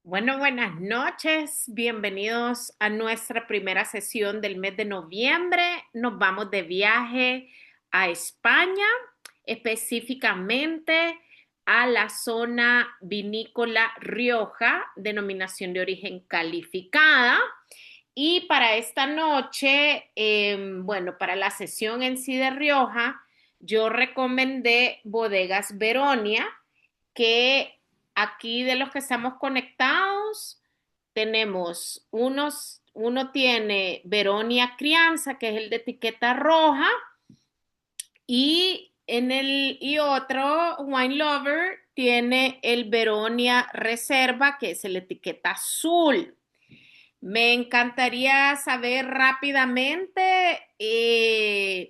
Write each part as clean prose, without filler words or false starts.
Bueno, buenas noches. Bienvenidos a nuestra primera sesión del mes de noviembre. Nos vamos de viaje a España, específicamente a la zona vinícola Rioja, denominación de origen calificada. Y para esta noche, bueno, para la sesión en sí de Rioja, yo recomendé Bodegas Veronia, que aquí de los que estamos conectados, tenemos uno tiene Veronia Crianza, que es el de etiqueta roja, y otro Wine Lover tiene el Veronia Reserva, que es el etiqueta azul. Me encantaría saber rápidamente,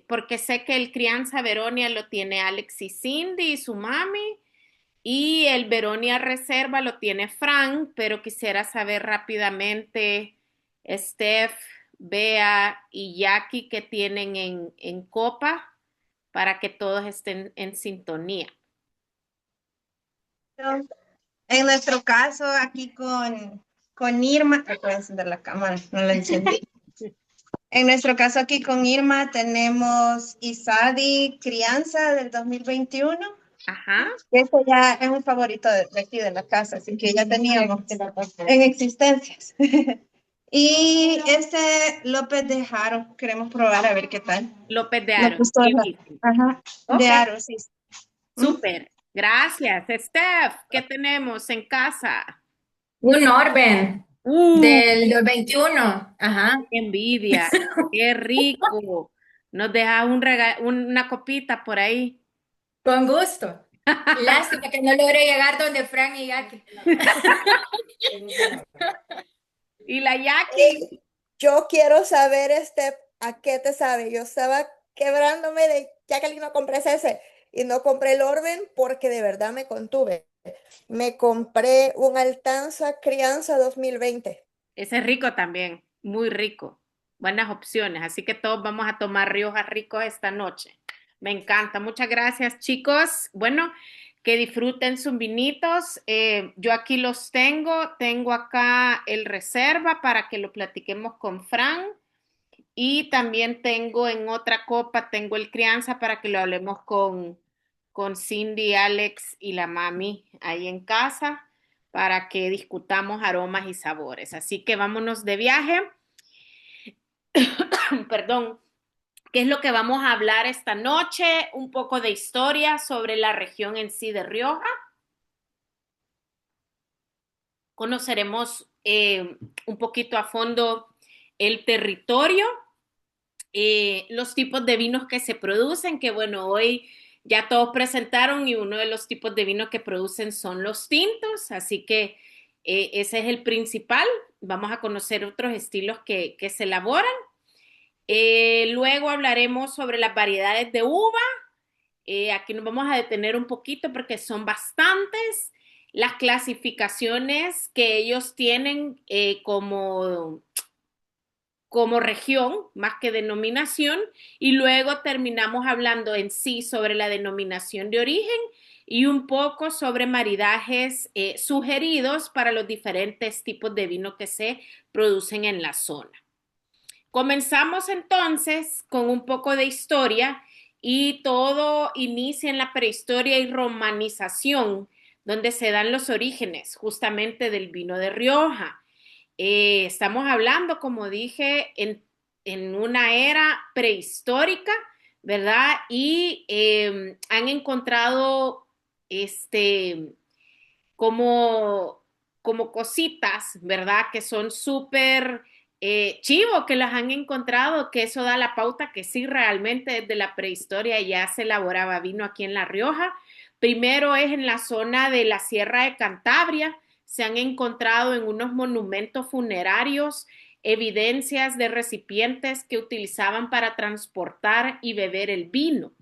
porque sé que el Crianza Veronia lo tiene Alex y Cindy y su mami, y el Veronia Reserva lo tiene Frank, pero quisiera saber rápidamente, Steph, Bea y Jackie, que tienen en copa para que todos estén en sintonía. En nuestro caso, aquí con Irma, voy a encender la cámara, no la encendí. En nuestro caso, aquí con Irma, tenemos Isadi Crianza del 2021. Ajá. Este ya es un favorito de aquí de la casa, así que ya teníamos en existencias. Y este López de Haro, queremos probar a ver qué tal. López de Nos Aro. gustó, ajá, Ok, de Aro, sí. ¿Mm? súper. Gracias. Steph, ¿qué tenemos en casa? Un Orben ¡Uh! del 21. Ajá. ¡Qué envidia! ¡Qué rico! Nos deja una copita por ahí. Con gusto. Lástima que no logré llegar donde Frank y Jackie. Y la Y Jackie. yo quiero saber, ¿a qué te sabe? Yo estaba quebrándome de, ya que no compré ese y no compré el Orben porque de verdad me contuve. Me compré un Altanza Crianza 2020. Ese es rico también, muy rico. Buenas opciones. Así que todos vamos a tomar Rioja ricos esta noche. Me encanta. Muchas gracias, chicos. Bueno, que disfruten sus vinitos. Yo aquí los tengo. Tengo acá el reserva para que lo platiquemos con Fran. Y también tengo en otra copa, tengo el crianza para que lo hablemos con Cindy, Alex y la mami ahí en casa para que discutamos aromas y sabores. Así que vámonos de viaje. Perdón. ¿Qué es lo que vamos a hablar esta noche? Un poco de historia sobre la región en sí de Rioja. Conoceremos un poquito a fondo el territorio, los tipos de vinos que se producen, que bueno, hoy ya todos presentaron y uno de los tipos de vinos que producen son los tintos, así que ese es el principal. Vamos a conocer otros estilos que se elaboran. Luego hablaremos sobre las variedades de uva. Aquí nos vamos a detener un poquito porque son bastantes las clasificaciones que ellos tienen como región, más que denominación, y luego terminamos hablando en sí sobre la denominación de origen y un poco sobre maridajes sugeridos para los diferentes tipos de vino que se producen en la zona. Comenzamos entonces con un poco de historia y todo inicia en la prehistoria y romanización, donde se dan los orígenes justamente del vino de Rioja. Estamos hablando, como dije, en una era prehistórica, ¿verdad? Y han encontrado este, como, como cositas, ¿verdad? Que son súper chivo, que las han encontrado, que eso da la pauta que sí, realmente desde la prehistoria ya se elaboraba vino aquí en La Rioja. Primero es en la zona de la Sierra de Cantabria, se han encontrado en unos monumentos funerarios evidencias de recipientes que utilizaban para transportar y beber el vino.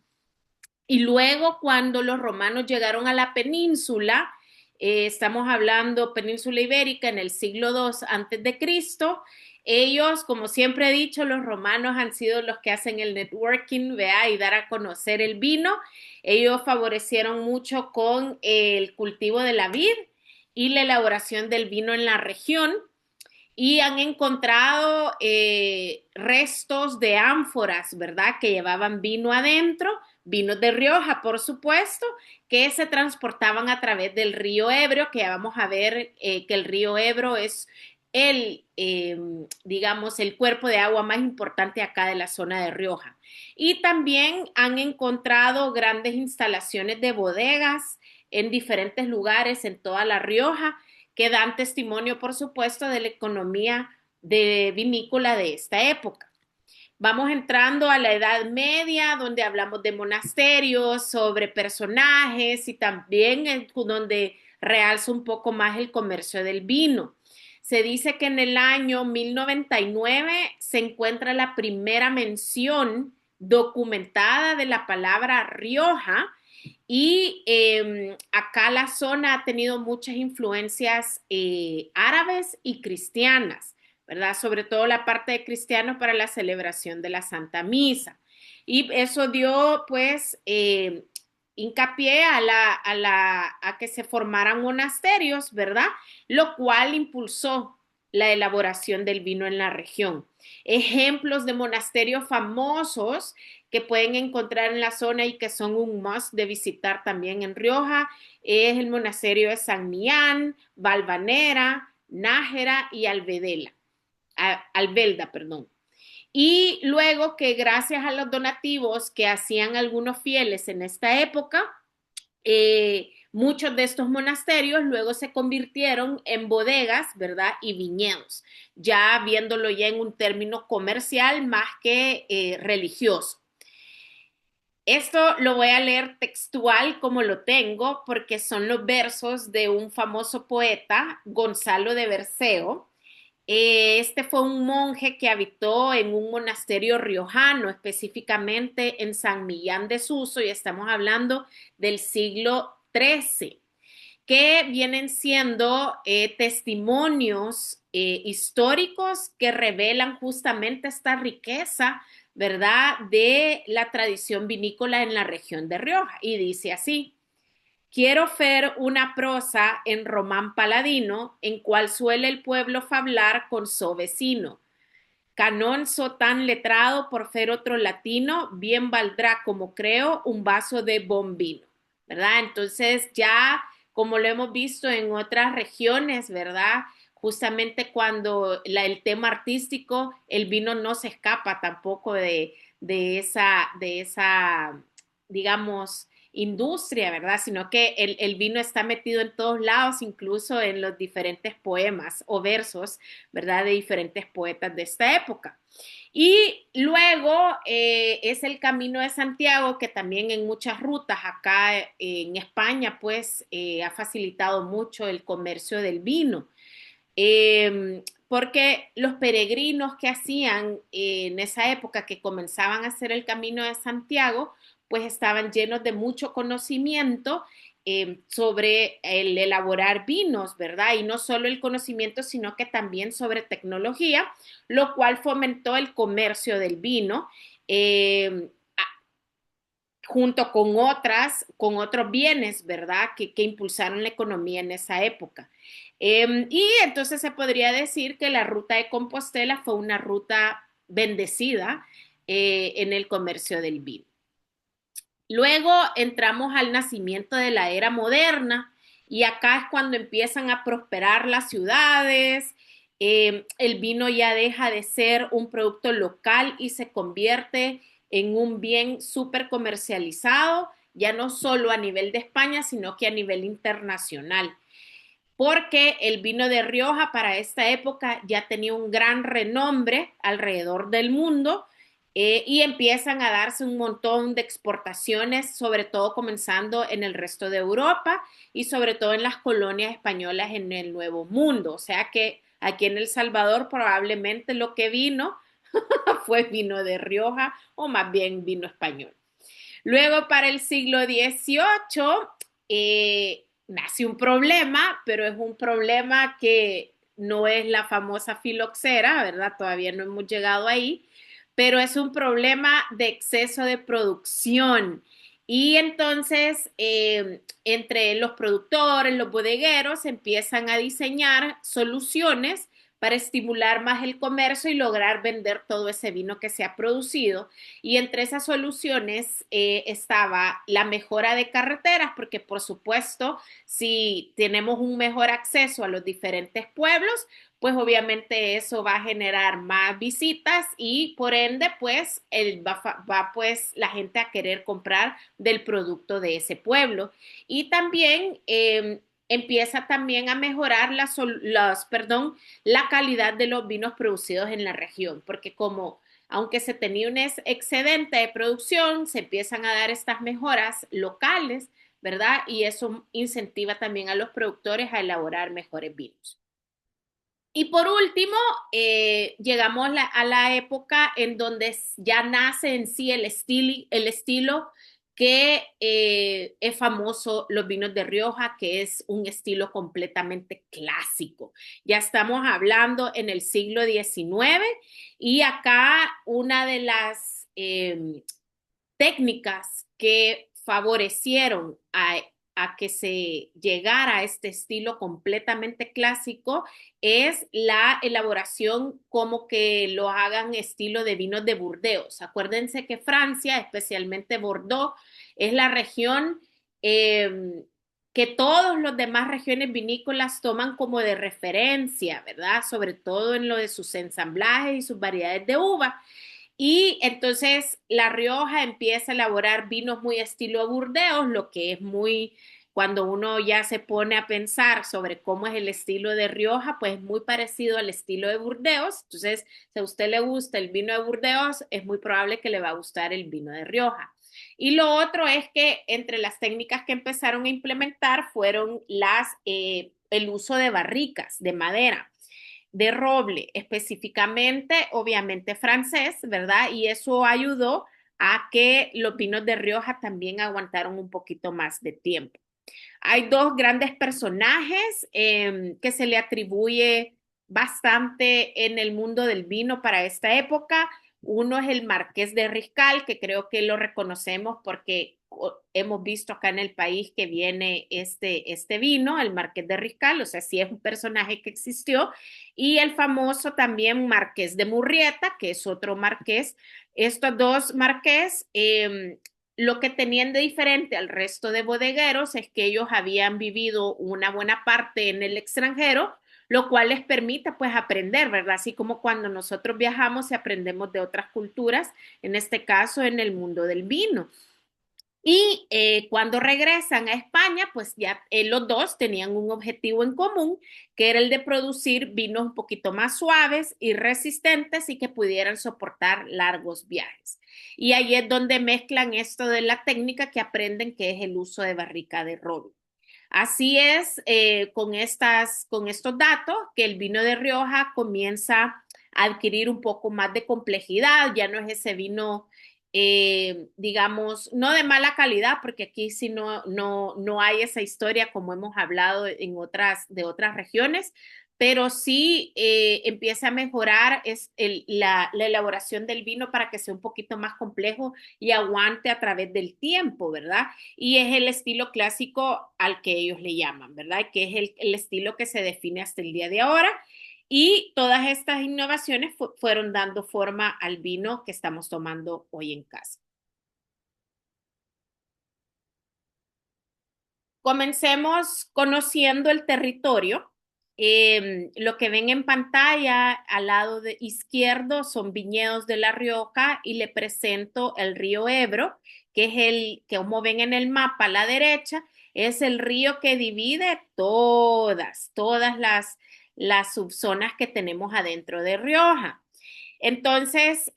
Y luego cuando los romanos llegaron a la península, estamos hablando península ibérica en el siglo II antes de Cristo, ellos, como siempre he dicho, los romanos han sido los que hacen el networking, vea, y dar a conocer el vino. Ellos favorecieron mucho con el cultivo de la vid y la elaboración del vino en la región. Y han encontrado restos de ánforas, ¿verdad? Que llevaban vino adentro, vinos de Rioja, por supuesto, que se transportaban a través del río Ebro, que ya vamos a ver que el río Ebro es digamos, el cuerpo de agua más importante acá de la zona de Rioja. Y también han encontrado grandes instalaciones de bodegas en diferentes lugares en toda La Rioja, que dan testimonio, por supuesto, de la economía de vinícola de esta época. Vamos entrando a la Edad Media, donde hablamos de monasterios, sobre personajes y también donde realza un poco más el comercio del vino. Se dice que en el año 1099 se encuentra la primera mención documentada de la palabra Rioja, y acá la zona ha tenido muchas influencias árabes y cristianas, ¿verdad? Sobre todo la parte de cristianos para la celebración de la Santa Misa. Y eso dio, pues, hincapié a que se formaran monasterios, ¿verdad? Lo cual impulsó la elaboración del vino en la región. Ejemplos de monasterios famosos que pueden encontrar en la zona y que son un must de visitar también en Rioja es el monasterio de San Millán, Valvanera, Nájera y Albelda, perdón. Y luego que gracias a los donativos que hacían algunos fieles en esta época, muchos de estos monasterios luego se convirtieron en bodegas, ¿verdad? Y viñedos, ya viéndolo ya en un término comercial más que religioso. Esto lo voy a leer textual como lo tengo, porque son los versos de un famoso poeta, Gonzalo de Berceo. Este fue un monje que habitó en un monasterio riojano, específicamente en San Millán de Suso, y estamos hablando del siglo XIII, que vienen siendo testimonios históricos que revelan justamente esta riqueza, ¿verdad?, de la tradición vinícola en la región de Rioja. Y dice así: quiero fer una prosa en román paladino, en cual suele el pueblo fablar con so vecino. Canón so tan letrado por fer otro latino, bien valdrá, como creo, un vaso de bon vino, ¿verdad? Entonces ya, como lo hemos visto en otras regiones, ¿verdad? Justamente cuando el tema artístico, el vino no se escapa tampoco de esa, digamos, industria, ¿verdad? Sino que el vino está metido en todos lados, incluso en los diferentes poemas o versos, ¿verdad? De diferentes poetas de esta época. Y luego es el Camino de Santiago, que también en muchas rutas acá en España, pues ha facilitado mucho el comercio del vino. Porque los peregrinos que hacían en esa época, que comenzaban a hacer el Camino de Santiago, pues estaban llenos de mucho conocimiento sobre el elaborar vinos, ¿verdad? Y no solo el conocimiento, sino que también sobre tecnología, lo cual fomentó el comercio del vino, junto con otros bienes, ¿verdad? Que impulsaron la economía en esa época. Y entonces se podría decir que la ruta de Compostela fue una ruta bendecida en el comercio del vino. Luego entramos al nacimiento de la era moderna, y acá es cuando empiezan a prosperar las ciudades. El vino ya deja de ser un producto local y se convierte en un bien súper comercializado, ya no solo a nivel de España, sino que a nivel internacional, porque el vino de Rioja para esta época ya tenía un gran renombre alrededor del mundo, y empiezan a darse un montón de exportaciones, sobre todo comenzando en el resto de Europa y sobre todo en las colonias españolas en el Nuevo Mundo. O sea que aquí en El Salvador probablemente lo que vino fue vino de Rioja, o más bien vino español. Luego, para el siglo XVIII, nace un problema, pero es un problema que no es la famosa filoxera, ¿verdad? Todavía no hemos llegado ahí, pero es un problema de exceso de producción. Y entonces, entre los productores, los bodegueros, empiezan a diseñar soluciones para estimular más el comercio y lograr vender todo ese vino que se ha producido. Y entre esas soluciones estaba la mejora de carreteras, porque por supuesto, si tenemos un mejor acceso a los diferentes pueblos, pues obviamente eso va a generar más visitas y por ende, pues, va pues la gente a querer comprar del producto de ese pueblo. Y también empieza también a mejorar la calidad de los vinos producidos en la región, porque como aunque se tenía un excedente de producción, se empiezan a dar estas mejoras locales, ¿verdad? Y eso incentiva también a los productores a elaborar mejores vinos. Y por último, llegamos a la época en donde ya nace en sí el estilo que es famoso, los vinos de Rioja, que es un estilo completamente clásico. Ya estamos hablando en el siglo XIX y acá una de las técnicas que favorecieron a que se llegara a este estilo completamente clásico es la elaboración como que lo hagan estilo de vinos de Burdeos. Acuérdense que Francia, especialmente Bordeaux, es la región que todos los demás regiones vinícolas toman como de referencia, ¿verdad? Sobre todo en lo de sus ensamblajes y sus variedades de uva. Y entonces La Rioja empieza a elaborar vinos muy estilo Burdeos, lo que es muy, cuando uno ya se pone a pensar sobre cómo es el estilo de Rioja, pues es muy parecido al estilo de Burdeos. Entonces, si a usted le gusta el vino de Burdeos, es muy probable que le va a gustar el vino de Rioja. Y lo otro es que entre las técnicas que empezaron a implementar fueron el uso de barricas de madera de roble, específicamente, obviamente francés, ¿verdad? Y eso ayudó a que los vinos de Rioja también aguantaron un poquito más de tiempo. Hay dos grandes personajes que se le atribuye bastante en el mundo del vino para esta época. Uno es el Marqués de Riscal, que creo que lo reconocemos porque hemos visto acá en el país que viene este vino, el Marqués de Riscal, o sea, sí es un personaje que existió, y el famoso también Marqués de Murrieta, que es otro marqués. Estos dos marqués lo que tenían de diferente al resto de bodegueros es que ellos habían vivido una buena parte en el extranjero, lo cual les permite pues aprender, ¿verdad? Así como cuando nosotros viajamos y aprendemos de otras culturas, en este caso en el mundo del vino. Y cuando regresan a España, pues ya los dos tenían un objetivo en común, que era el de producir vinos un poquito más suaves y resistentes y que pudieran soportar largos viajes. Y ahí es donde mezclan esto de la técnica que aprenden, que es el uso de barrica de roble. Así es, con estos datos, que el vino de Rioja comienza a adquirir un poco más de complejidad, ya no es ese vino digamos, no de mala calidad, porque aquí sí no hay esa historia como hemos hablado de otras regiones, pero sí empieza a mejorar la elaboración del vino para que sea un poquito más complejo y aguante a través del tiempo, ¿verdad? Y es el estilo clásico al que ellos le llaman, ¿verdad? Que es el estilo que se define hasta el día de ahora. Y todas estas innovaciones fueron dando forma al vino que estamos tomando hoy en casa. Comencemos conociendo el territorio. Lo que ven en pantalla al lado izquierdo son viñedos de La Rioja y le presento el río Ebro, que es que como ven en el mapa a la derecha, es el río que divide todas las subzonas que tenemos adentro de Rioja. Entonces,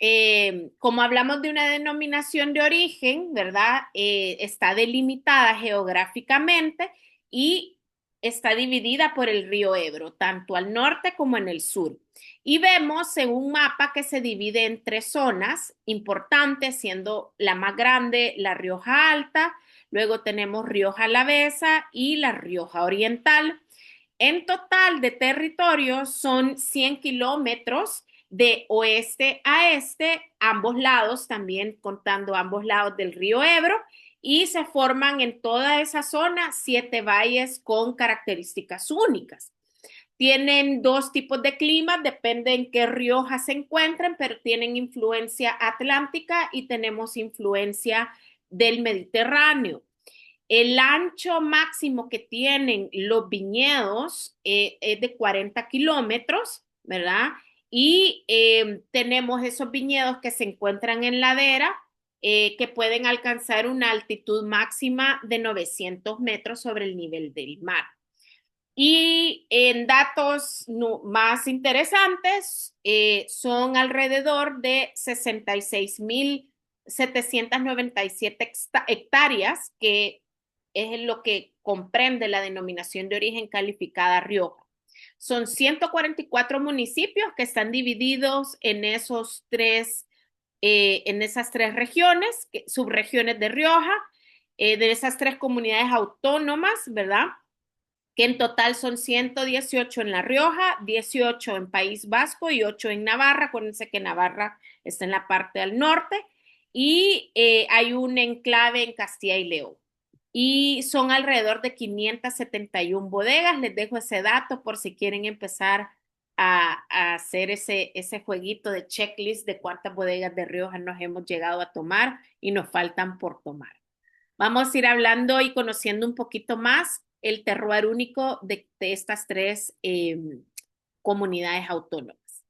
como hablamos de una denominación de origen, ¿verdad? Está delimitada geográficamente y está dividida por el río Ebro, tanto al norte como en el sur. Y vemos en un mapa que se divide en tres zonas importantes, siendo la más grande la Rioja Alta, luego tenemos Rioja Alavesa y la Rioja Oriental. En total de territorio son 100 kilómetros de oeste a este, ambos lados, también contando ambos lados del río Ebro, y se forman en toda esa zona 7 valles con características únicas. Tienen 2 tipos de clima, depende en qué Rioja se encuentren, pero tienen influencia atlántica y tenemos influencia del Mediterráneo. El ancho máximo que tienen los viñedos es de 40 kilómetros, ¿verdad? Y tenemos esos viñedos que se encuentran en ladera, que pueden alcanzar una altitud máxima de 900 metros sobre el nivel del mar. Y en datos más interesantes, son alrededor de 66.797 hectáreas, que es lo que comprende la denominación de origen calificada Rioja. Son 144 municipios que están divididos en esas 3 regiones, subregiones de Rioja, de esas 3 comunidades autónomas, ¿verdad? Que en total son 118 en La Rioja, 18 en País Vasco y 8 en Navarra. Acuérdense que Navarra está en la parte del norte, y hay un enclave en Castilla y León. Y son alrededor de 571 bodegas. Les dejo ese dato por si quieren empezar a hacer ese jueguito de checklist de cuántas bodegas de Rioja nos hemos llegado a tomar y nos faltan por tomar. Vamos a ir hablando y conociendo un poquito más el terroir único de estas 3 comunidades autónomas.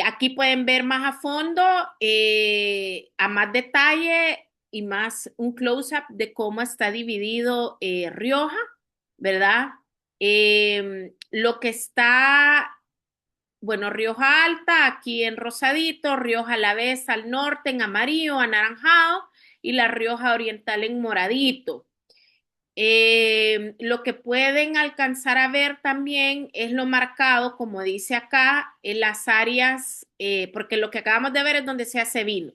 Aquí pueden ver más a fondo, a más detalle y más un close-up de cómo está dividido Rioja, ¿verdad? Lo que está, bueno, Rioja Alta aquí en rosadito, Rioja Alavesa al norte en amarillo, anaranjado, y la Rioja Oriental en moradito. Lo que pueden alcanzar a ver también es lo marcado, como dice acá, en las áreas, porque lo que acabamos de ver es donde se hace vino,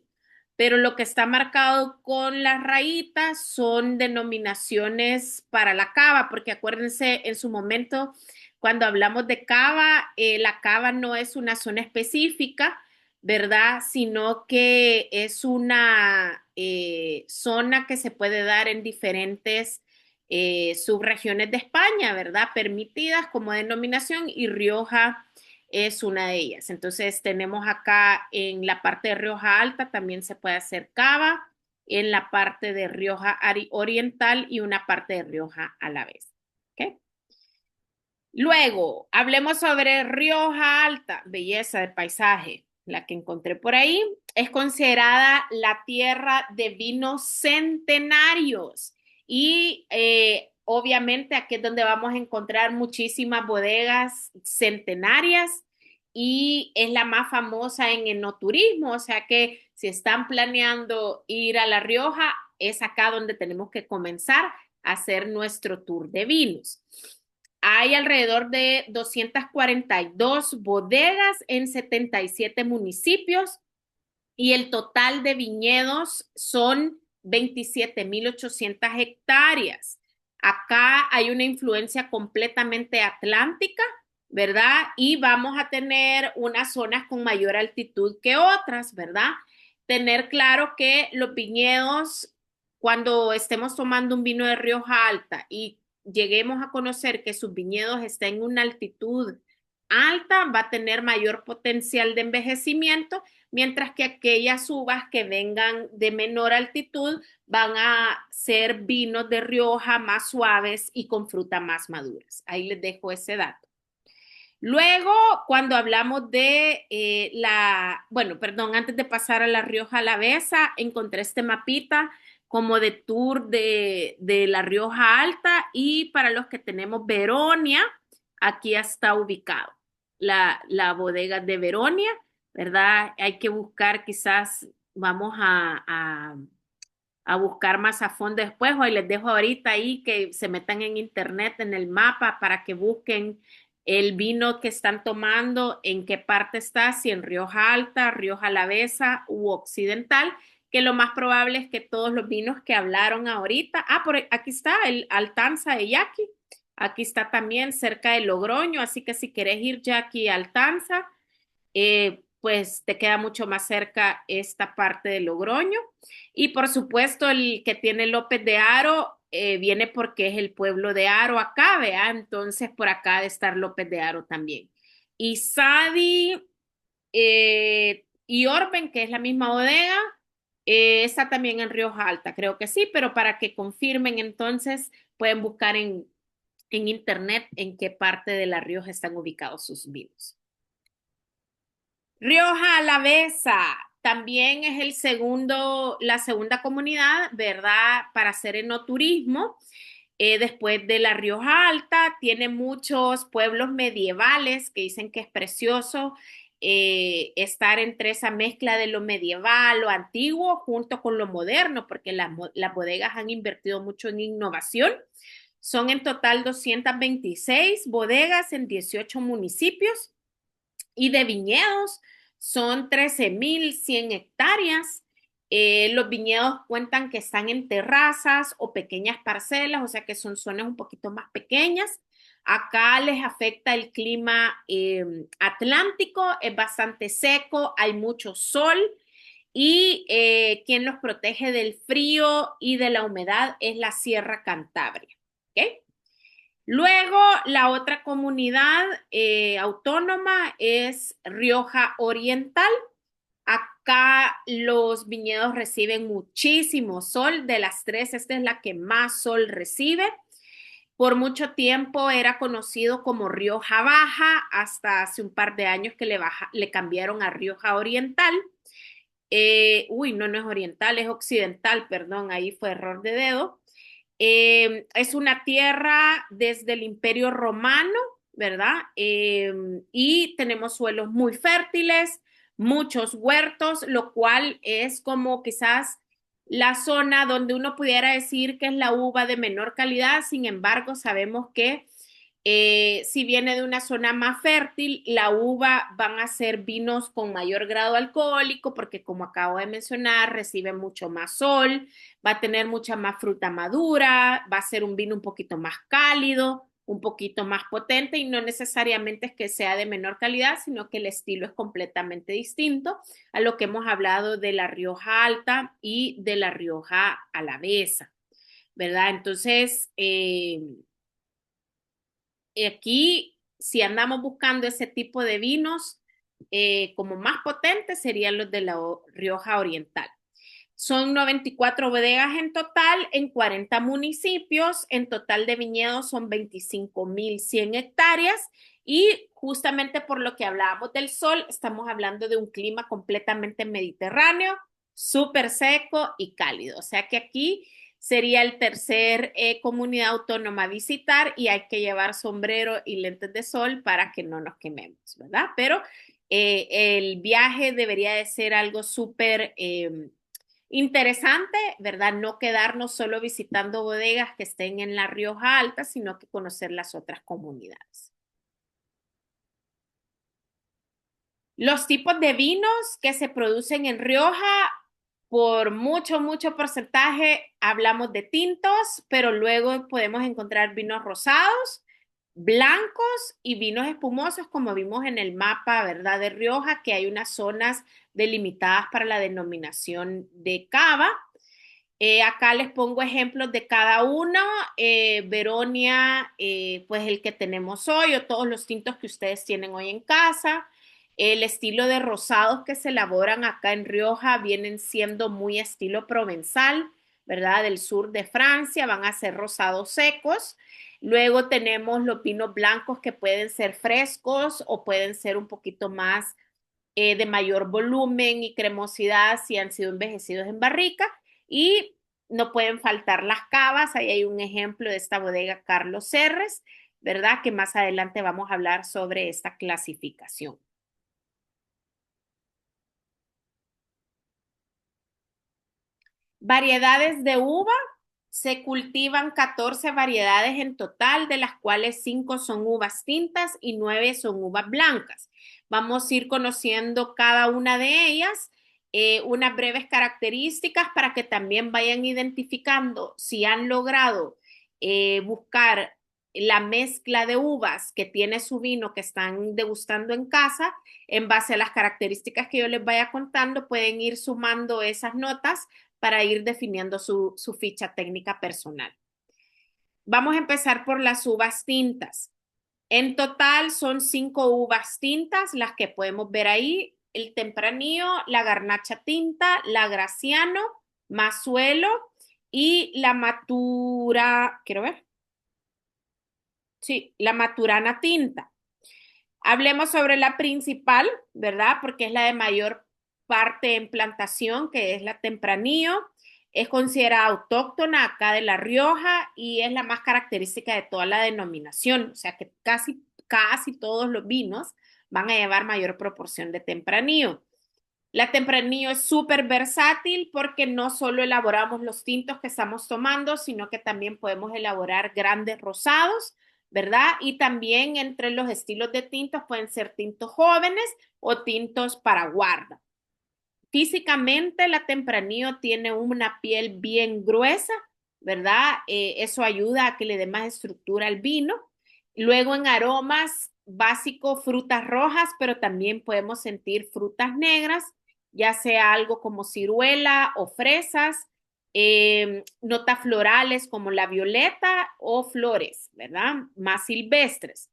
pero lo que está marcado con las rayitas son denominaciones para la cava, porque acuérdense en su momento cuando hablamos de cava, la cava no es una zona específica, ¿verdad? Sino que es una zona que se puede dar en diferentes subregiones de España, ¿verdad? Permitidas como denominación, y Rioja es una de ellas. Entonces tenemos acá en la parte de Rioja Alta también se puede hacer cava, en la parte de Rioja Oriental y una parte de Rioja Alavesa. ¿Okay? Luego, hablemos sobre Rioja Alta, belleza del paisaje, la que encontré por ahí. Es considerada la tierra de vinos centenarios y obviamente aquí es donde vamos a encontrar muchísimas bodegas centenarias, y es la más famosa en enoturismo, o sea que si están planeando ir a La Rioja, es acá donde tenemos que comenzar a hacer nuestro tour de vinos. Hay alrededor de 242 bodegas en 77 municipios, y el total de viñedos son 27.800 hectáreas. Acá hay una influencia completamente atlántica, ¿verdad? Y vamos a tener unas zonas con mayor altitud que otras, ¿verdad? Tener claro que los viñedos, cuando estemos tomando un vino de Rioja Alta y lleguemos a conocer que sus viñedos están en una altitud alta, va a tener mayor potencial de envejecimiento, mientras que aquellas uvas que vengan de menor altitud van a ser vinos de Rioja más suaves y con fruta más maduras. Ahí les dejo ese dato. Luego, cuando hablamos de antes de pasar a La Rioja Alavesa, encontré este mapita como de tour de La Rioja Alta, y para los que tenemos Veronia, aquí está ubicado la bodega de Veronia, ¿verdad? Hay que buscar, quizás vamos a buscar más a fondo después, o les dejo ahorita ahí que se metan en internet, en el mapa, para que busquen el vino que están tomando, en qué parte está, si en Rioja Alta, Rioja Alavesa u Occidental, que lo más probable es que todos los vinos que hablaron ahorita, aquí está el Altanza de Yaqui, aquí está también cerca de Logroño, así que si querés ir Yaqui a Altanza, pues te queda mucho más cerca esta parte de Logroño. Y por supuesto, el que tiene López de Haro viene porque es el pueblo de Haro acá, ¿vea? Entonces por acá ha de estar López de Haro también. Y Sadi y Orben, que es la misma bodega, está también en Rioja Alta, creo que sí, pero para que confirmen entonces pueden buscar en internet en qué parte de La Rioja están ubicados sus vinos. Rioja Alavesa también es la segunda comunidad, ¿verdad? Para hacer enoturismo. Después de La Rioja Alta, tiene muchos pueblos medievales que dicen que es precioso estar entre esa mezcla de lo medieval, lo antiguo, junto con lo moderno, porque las bodegas han invertido mucho en innovación. Son en total 226 bodegas en 18 municipios y de viñedos son 13.100 hectáreas. Los viñedos cuentan que están en terrazas o pequeñas parcelas, o sea que son zonas un poquito más pequeñas. Acá les afecta el clima atlántico, es bastante seco, hay mucho sol y quien los protege del frío y de la humedad es la Sierra Cantabria. ¿Okay? Luego, la otra comunidad autónoma es Rioja Oriental. Acá los viñedos reciben muchísimo sol. De las tres, esta es la que más sol recibe. Por mucho tiempo era conocido como Rioja Baja, hasta hace un par de años que le cambiaron a Rioja Oriental. No es oriental, es occidental, perdón, ahí fue error de dedo. Es una tierra desde el Imperio Romano, ¿verdad? Y tenemos suelos muy fértiles, muchos huertos, lo cual es como quizás la zona donde uno pudiera decir que es la uva de menor calidad. Sin embargo, sabemos que si viene de una zona más fértil, la uva van a ser vinos con mayor grado alcohólico porque, como acabo de mencionar, recibe mucho más sol, va a tener mucha más fruta madura, va a ser un vino un poquito más cálido, un poquito más potente, y no necesariamente es que sea de menor calidad, sino que el estilo es completamente distinto a lo que hemos hablado de La Rioja Alta y de La Rioja Alavesa, ¿verdad? Entonces, aquí, si andamos buscando ese tipo de vinos como más potentes, serían los de la Rioja Oriental. Son 94 bodegas en total, en 40 municipios. En total de viñedos son 25.100 hectáreas. Y justamente por lo que hablábamos del sol, estamos hablando de un clima completamente mediterráneo, súper seco y cálido. O sea que aquí sería el tercer comunidad autónoma a visitar, y hay que llevar sombrero y lentes de sol para que no nos quememos, ¿verdad? Pero el viaje debería de ser algo súper interesante, ¿verdad? No quedarnos solo visitando bodegas que estén en La Rioja Alta, sino que conocer las otras comunidades. Los tipos de vinos que se producen en Rioja, por mucho porcentaje, hablamos de tintos, pero luego podemos encontrar vinos rosados, blancos y vinos espumosos, como vimos en el mapa, ¿verdad? De Rioja, que hay unas zonas delimitadas para la denominación de cava. Acá les pongo ejemplos de cada uno. Veronia, pues el que tenemos hoy, o todos los tintos que ustedes tienen hoy en casa. El estilo de rosados que se elaboran acá en Rioja vienen siendo muy estilo provenzal, ¿verdad? Del sur de Francia, van a ser rosados secos. Luego tenemos los vinos blancos que pueden ser frescos o pueden ser un poquito más de mayor volumen y cremosidad si han sido envejecidos en barrica. Y no pueden faltar las cavas. Ahí hay un ejemplo de esta bodega Carlos Serres, ¿verdad? Que más adelante vamos a hablar sobre esta clasificación. Variedades de uva. Se cultivan 14 variedades en total, de las cuales 5 son uvas tintas y 9 son uvas blancas. Vamos a ir conociendo cada una de ellas, unas breves características para que también vayan identificando si han logrado buscar la mezcla de uvas que tiene su vino que están degustando en casa, en base a las características que yo les vaya contando, pueden ir sumando esas notas para ir definiendo su ficha técnica personal. Vamos a empezar por las uvas tintas. En total son 5 uvas tintas las que podemos ver ahí: el Tempranillo, la Garnacha tinta, la Graciano, Mazuelo y la Matura, quiero ver. Sí, la Maturana tinta. Hablemos sobre la principal, ¿verdad? Porque es la de mayor parte en plantación, que es la Tempranillo. Es considerada autóctona acá de La Rioja y es la más característica de toda la denominación. O sea que casi todos los vinos van a llevar mayor proporción de Tempranillo. La Tempranillo es súper versátil porque no solo elaboramos los tintos que estamos tomando, sino que también podemos elaborar grandes rosados, ¿verdad? Y también entre los estilos de tintos pueden ser tintos jóvenes o tintos para guarda. Físicamente la Tempranillo tiene una piel bien gruesa, ¿verdad? Eso ayuda a que le dé más estructura al vino. Luego en aromas básicos, frutas rojas, pero también podemos sentir frutas negras, ya sea algo como ciruela o fresas, notas florales como la violeta o flores, ¿verdad? Más silvestres.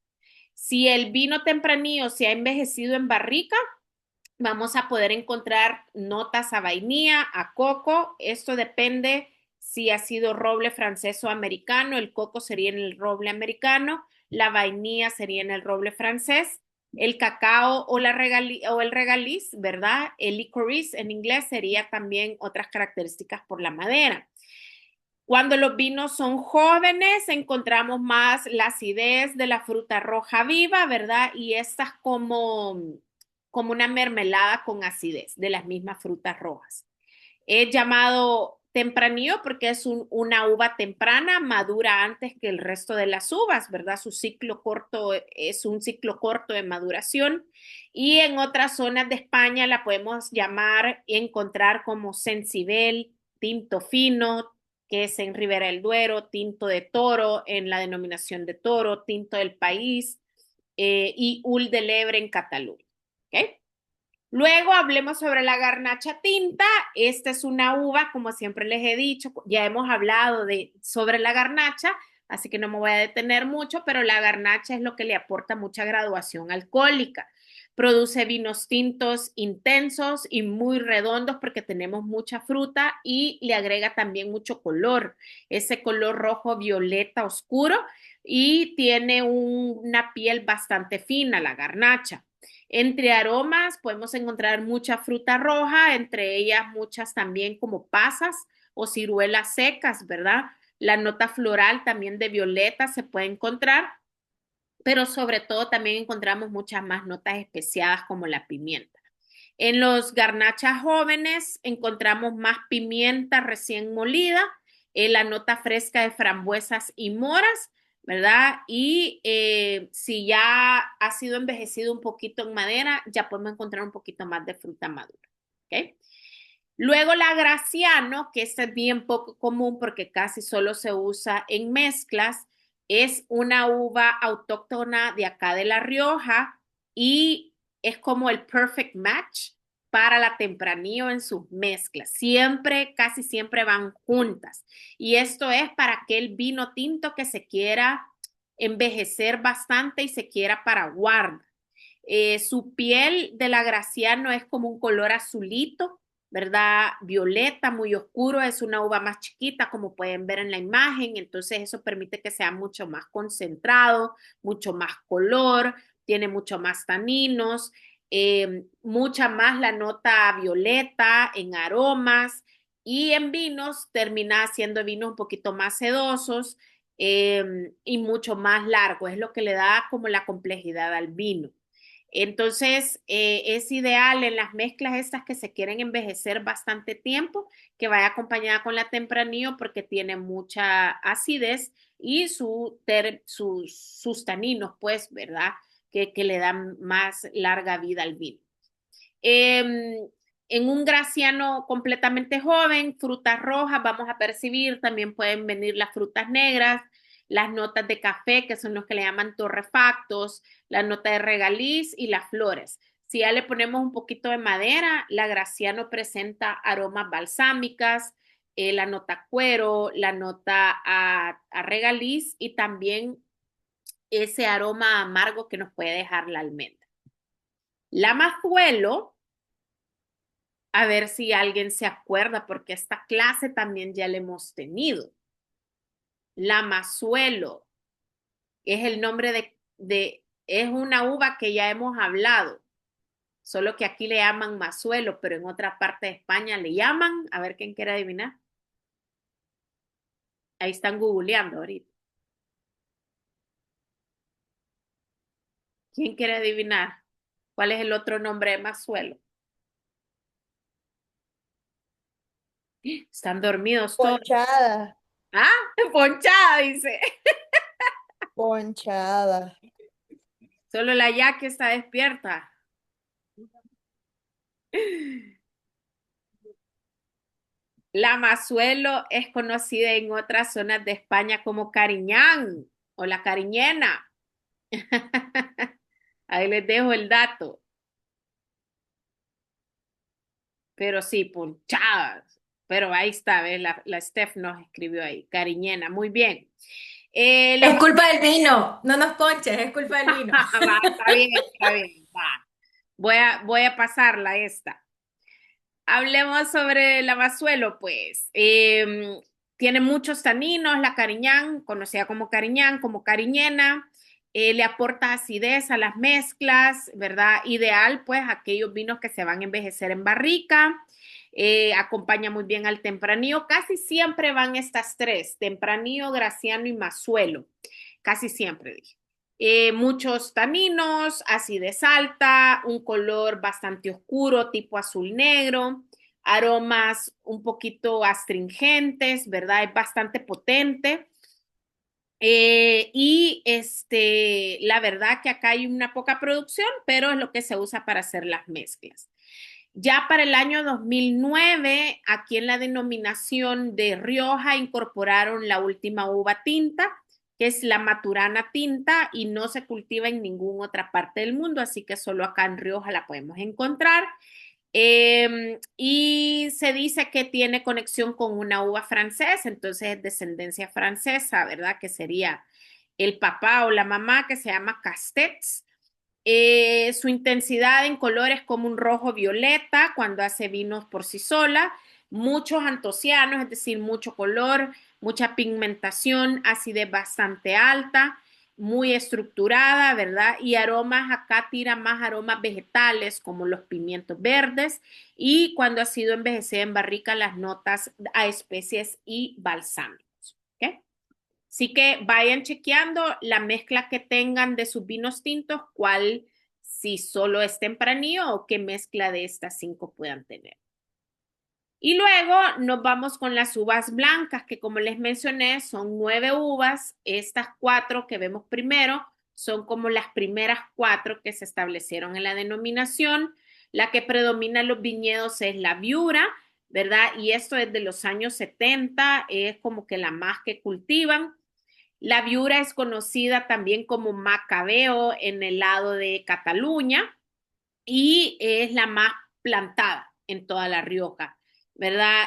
Si el vino Tempranillo se ha envejecido en barrica, vamos a poder encontrar notas a vainilla, a coco. Esto depende si ha sido roble francés o americano. El coco sería en el roble americano, la vainilla sería en el roble francés, el cacao o el regaliz, ¿verdad? El licorice en inglés sería también otras características por la madera. Cuando los vinos son jóvenes, encontramos más la acidez de la fruta roja viva, ¿verdad? Y estas como una mermelada con acidez de las mismas frutas rojas. Es llamado Tempranillo porque es una uva temprana, madura antes que el resto de las uvas, ¿verdad? Su ciclo corto es un ciclo corto de maduración. Y en otras zonas de España la podemos llamar y encontrar como Sensibel, Tinto Fino, que es en Ribera del Duero, Tinto de Toro en la denominación de Toro, Tinto del País y Ul de Lebre en Cataluña. ¿Okay? Luego hablemos sobre la Garnacha tinta. Esta es una uva, como siempre les he dicho, ya hemos hablado sobre la Garnacha, así que no me voy a detener mucho, pero la Garnacha es lo que le aporta mucha graduación alcohólica. Produce vinos tintos intensos y muy redondos porque tenemos mucha fruta y le agrega también mucho color, ese color rojo violeta oscuro, y tiene una piel bastante fina, la Garnacha. Entre aromas podemos encontrar mucha fruta roja, entre ellas muchas también como pasas o ciruelas secas, ¿verdad? La nota floral también de violeta se puede encontrar, pero sobre todo también encontramos muchas más notas especiadas como la pimienta. En los garnachas jóvenes encontramos más pimienta recién molida, la nota fresca de frambuesas y moras, ¿verdad? Y si ya ha sido envejecido un poquito en madera, ya podemos encontrar un poquito más de fruta madura, ¿ok? Luego la Graciano, que esta es bien poco común porque casi solo se usa en mezclas, es una uva autóctona de acá de La Rioja y es como el perfect match para la Tempranillo en sus mezclas. Siempre, casi siempre van juntas. Y esto es para aquel vino tinto que se quiera envejecer bastante y se quiera para guarda. Su piel de la Graciano es como un color azulito, ¿verdad? Violeta, muy oscuro, es una uva más chiquita, como pueden ver en la imagen, entonces eso permite que sea mucho más concentrado, mucho más color, tiene mucho más taninos, mucha más la nota violeta en aromas y en vinos termina siendo vinos un poquito más sedosos y mucho más largo, es lo que le da como la complejidad al vino. Entonces, es ideal en las mezclas estas que se quieren envejecer bastante tiempo, que vaya acompañada con la Tempranillo porque tiene mucha acidez y sus taninos, pues, ¿verdad? Que le dan más larga vida al vino. En un Graciano completamente joven, frutas rojas, vamos a percibir, también pueden venir las frutas negras, las notas de café, que son los que le llaman torrefactos, la nota de regaliz y las flores. Si ya le ponemos un poquito de madera, la Graciano presenta aromas balsámicas, la nota cuero, la nota a regaliz y también ese aroma amargo que nos puede dejar la almendra. La mazuelo, a ver si alguien se acuerda, porque esta clase también ya la hemos tenido. La mazuelo es el nombre es una uva que ya hemos hablado, solo que aquí le llaman mazuelo, pero en otra parte de España le llaman, a ver quién quiere adivinar. Ahí están googleando ahorita. ¿Quién quiere adivinar? ¿Cuál es el otro nombre de mazuelo? Están dormidos todos. Ponchada, Ah, ponchada, dice. ponchada. Solo la ya que está despierta. La mazuelo es conocida en otras zonas de España como cariñán o la cariñena. Ahí les dejo el dato. Pero sí, ponchadas. Pero ahí está, ¿ves? La Steph nos escribió ahí, cariñena. Muy bien. Es culpa del vino, no nos ponches, es culpa del vino. Va, está bien, está bien. Va. Voy a pasarla esta. Hablemos sobre la mazuelo, pues. Tiene muchos taninos, la cariñán, conocida como cariñán, como cariñena. Le aporta acidez a las mezclas, ¿verdad? Ideal, pues, aquellos vinos que se van a envejecer en barrica. Acompaña muy bien al tempranillo. Casi siempre van estas tres, tempranillo, graciano y mazuelo. Casi siempre, dije. Muchos taninos, acidez alta, un color bastante oscuro, tipo azul negro, aromas un poquito astringentes, ¿verdad? Es bastante potente. La verdad que acá hay una poca producción, pero es lo que se usa para hacer las mezclas. Ya para el año 2009, aquí en la denominación de Rioja incorporaron la última uva tinta, que es la Maturana tinta y no se cultiva en ninguna otra parte del mundo, así que solo acá en Rioja la podemos encontrar. Y se dice que tiene conexión con una uva francesa, entonces es descendencia francesa, ¿verdad? Que sería el papá o la mamá, que se llama Castex. Su intensidad en color es como un rojo violeta cuando hace vinos por sí sola, muchos antocianos, es decir, mucho color, mucha pigmentación, acidez bastante alta, muy estructurada, ¿verdad? Y aromas, acá tira más aromas vegetales como los pimientos verdes y cuando ha sido envejecida en barrica las notas a especies y balsámicos, ¿ok? Así que vayan chequeando la mezcla que tengan de sus vinos tintos, cuál, si solo es tempranillo o qué mezcla de estas 5 puedan tener. Y luego nos vamos con las uvas blancas, que como les mencioné, son 9 uvas. Estas 4 que vemos primero son como las primeras 4 que se establecieron en la denominación. La que predomina en los viñedos es la Viura, ¿verdad? Y esto desde los años 70 es como que la más que cultivan. La Viura es conocida también como Macabeo en el lado de Cataluña y es la más plantada en toda La Rioja, ¿verdad?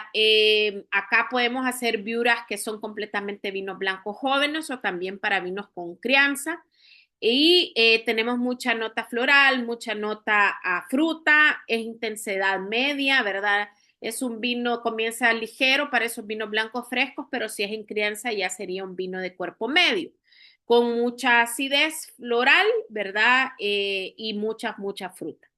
Acá podemos hacer viuras que son completamente vinos blancos jóvenes o también para vinos con crianza. Y tenemos mucha nota floral, mucha nota a fruta, es intensidad media, ¿verdad? Es un vino, comienza ligero para esos vinos blancos frescos, pero si es en crianza ya sería un vino de cuerpo medio, con mucha acidez floral, ¿verdad? Y mucha fruta.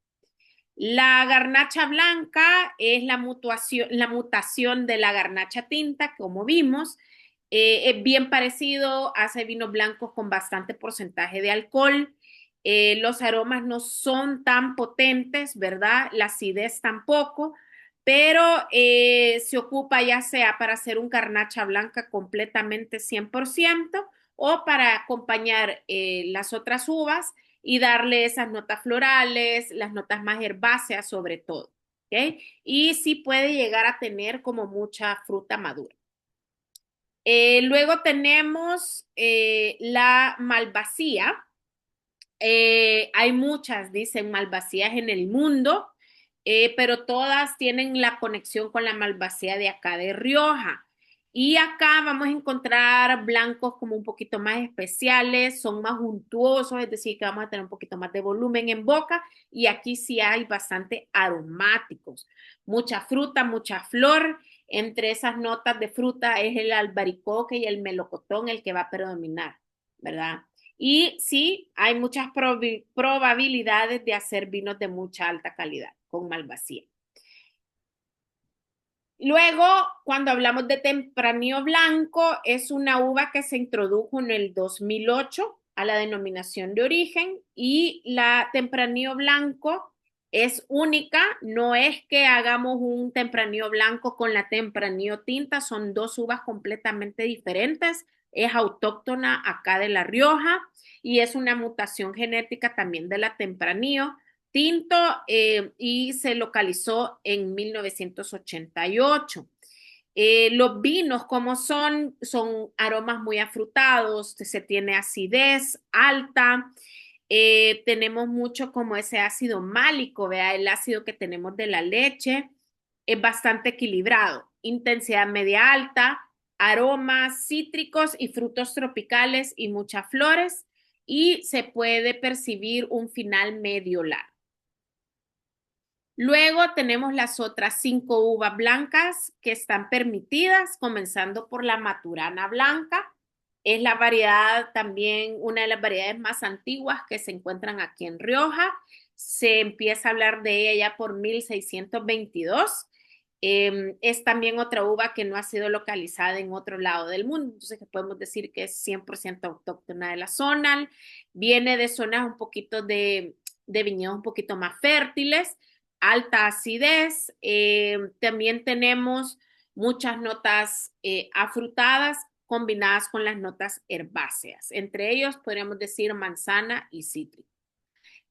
La garnacha blanca es la mutación de la garnacha tinta, como vimos. Es bien parecido, hace vinos blancos con bastante porcentaje de alcohol. Los aromas no son tan potentes, ¿verdad? La acidez tampoco, pero se ocupa ya sea para hacer un garnacha blanca completamente 100% o para acompañar las otras uvas y darle esas notas florales, las notas más herbáceas sobre todo, ¿ok? Y sí puede llegar a tener como mucha fruta madura. Luego tenemos la malvasía. Hay muchas, dicen, malvasías en el mundo, pero todas tienen la conexión con la malvasía de acá de Rioja. Y acá vamos a encontrar blancos como un poquito más especiales, son más untuosos, es decir, que vamos a tener un poquito más de volumen en boca. Y aquí sí hay bastante aromáticos, mucha fruta, mucha flor. Entre esas notas de fruta es el albaricoque y el melocotón el que va a predominar, ¿verdad? Y sí, hay muchas probabilidades de hacer vinos de mucha alta calidad con malvasía. Luego, cuando hablamos de Tempranillo Blanco, es una uva que se introdujo en el 2008 a la denominación de origen, y la Tempranillo Blanco es única, no es que hagamos un Tempranillo Blanco con la Tempranillo Tinta, son dos uvas completamente diferentes, es autóctona acá de La Rioja y es una mutación genética también de la Tempranillo Tinto, y se localizó en 1988. Los vinos, como son aromas muy afrutados, se tiene acidez alta, tenemos mucho como ese ácido málico, vea, el ácido que tenemos de la leche, es bastante equilibrado, intensidad media alta, aromas cítricos y frutos tropicales y muchas flores, y se puede percibir un final medio largo. Luego tenemos las otras 5 uvas blancas que están permitidas, comenzando por la Maturana Blanca. Es la variedad también, una de las variedades más antiguas que se encuentran aquí en Rioja. Se empieza a hablar de ella ya por 1622. Es también otra uva que no ha sido localizada en otro lado del mundo, entonces podemos decir que es 100% autóctona de la zona. Viene de zonas un poquito de viñedos un poquito más fértiles, alta acidez. También tenemos muchas notas afrutadas combinadas con las notas herbáceas. Entre ellos podríamos decir manzana y cítrico.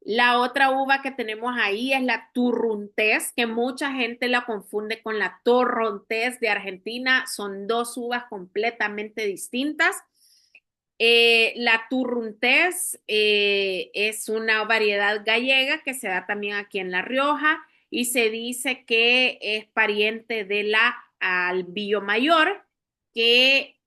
La otra uva que tenemos ahí es la Turruntés, que mucha gente la confunde con la Torrontés de Argentina. Son dos uvas completamente distintas. La Turruntés es una variedad gallega que se da también aquí en La Rioja y se dice que es pariente de la Albillo Mayor, que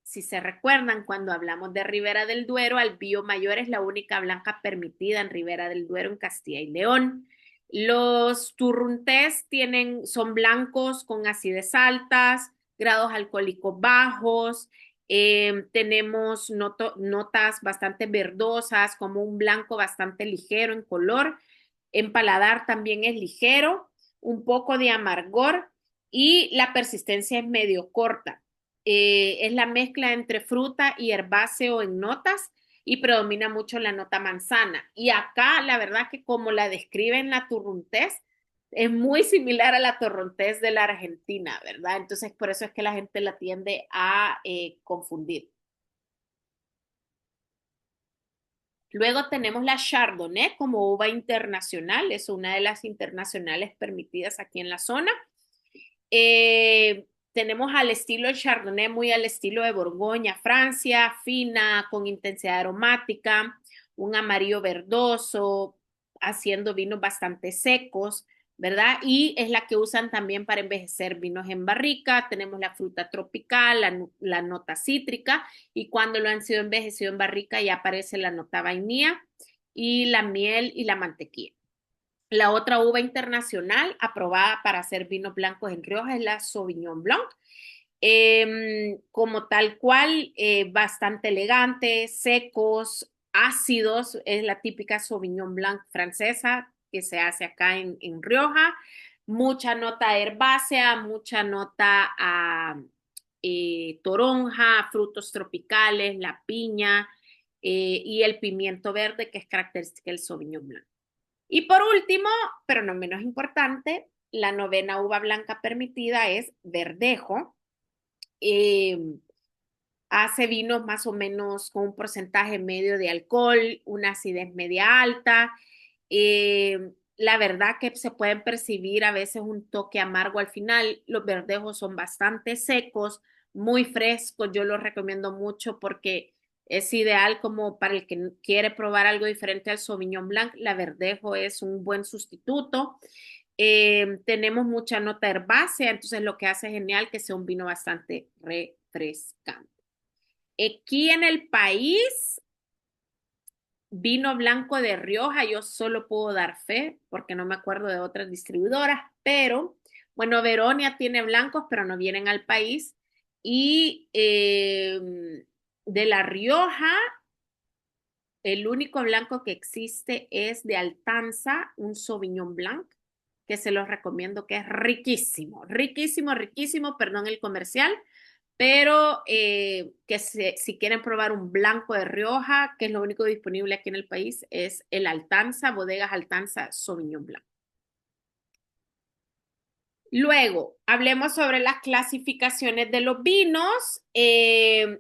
si se recuerdan cuando hablamos de Ribera del Duero, Albillo Mayor es la única blanca permitida en Ribera del Duero en Castilla y León. Los Turruntés son blancos con acidez altas, grados alcohólicos bajos. Tenemos notas bastante verdosas, como un blanco bastante ligero en color. En paladar también es ligero, un poco de amargor y la persistencia es medio corta. Es la mezcla entre fruta y herbáceo en notas y predomina mucho la nota manzana. Y acá, la verdad que como la describen la Turruntés, es muy similar a la Torrontés de la Argentina, ¿verdad? Entonces, por eso es que la gente la tiende a confundir. Luego tenemos la Chardonnay como uva internacional, es una de las internacionales permitidas aquí en la zona. Tenemos al estilo Chardonnay, muy al estilo de Borgoña, Francia, fina, con intensidad aromática, un amarillo verdoso, haciendo vinos bastante secos, ¿verdad? Y es la que usan también para envejecer vinos en barrica. Tenemos la fruta tropical, la nota cítrica, y cuando lo han sido envejecido en barrica ya aparece la nota vainilla y la miel y la mantequilla. La otra uva internacional aprobada para hacer vinos blancos en Rioja es la Sauvignon Blanc. Como tal cual, bastante elegante, secos, ácidos, es la típica Sauvignon Blanc francesa que se hace acá en Rioja. Mucha nota herbácea, mucha nota a toronja, frutos tropicales, la piña y el pimiento verde, que es característica del Sauvignon Blanc. Y por último, pero no menos importante, la novena uva blanca permitida es Verdejo. Hace vinos más o menos con un porcentaje medio de alcohol, una acidez media alta. La verdad que se pueden percibir a veces un toque amargo al final. Los verdejos son bastante secos, muy frescos. Yo los recomiendo mucho porque es ideal como para el que quiere probar algo diferente al Sauvignon Blanc. La Verdejo es un buen sustituto. Tenemos mucha nota herbácea, entonces lo que hace genial que sea un vino bastante refrescante. Aquí en el país, vino blanco de Rioja, yo solo puedo dar fe porque no me acuerdo de otras distribuidoras, pero bueno, Veronia tiene blancos, pero no vienen al país. Y de La Rioja, el único blanco que existe es de Altanza, un Sauvignon Blanc, que se los recomiendo, que es riquísimo, riquísimo, riquísimo, perdón el comercial, pero si quieren probar un blanco de Rioja, que es lo único disponible aquí en el país, es el Altanza, Bodegas Altanza Sauvignon Blanc. Luego, hablemos sobre las clasificaciones de los vinos.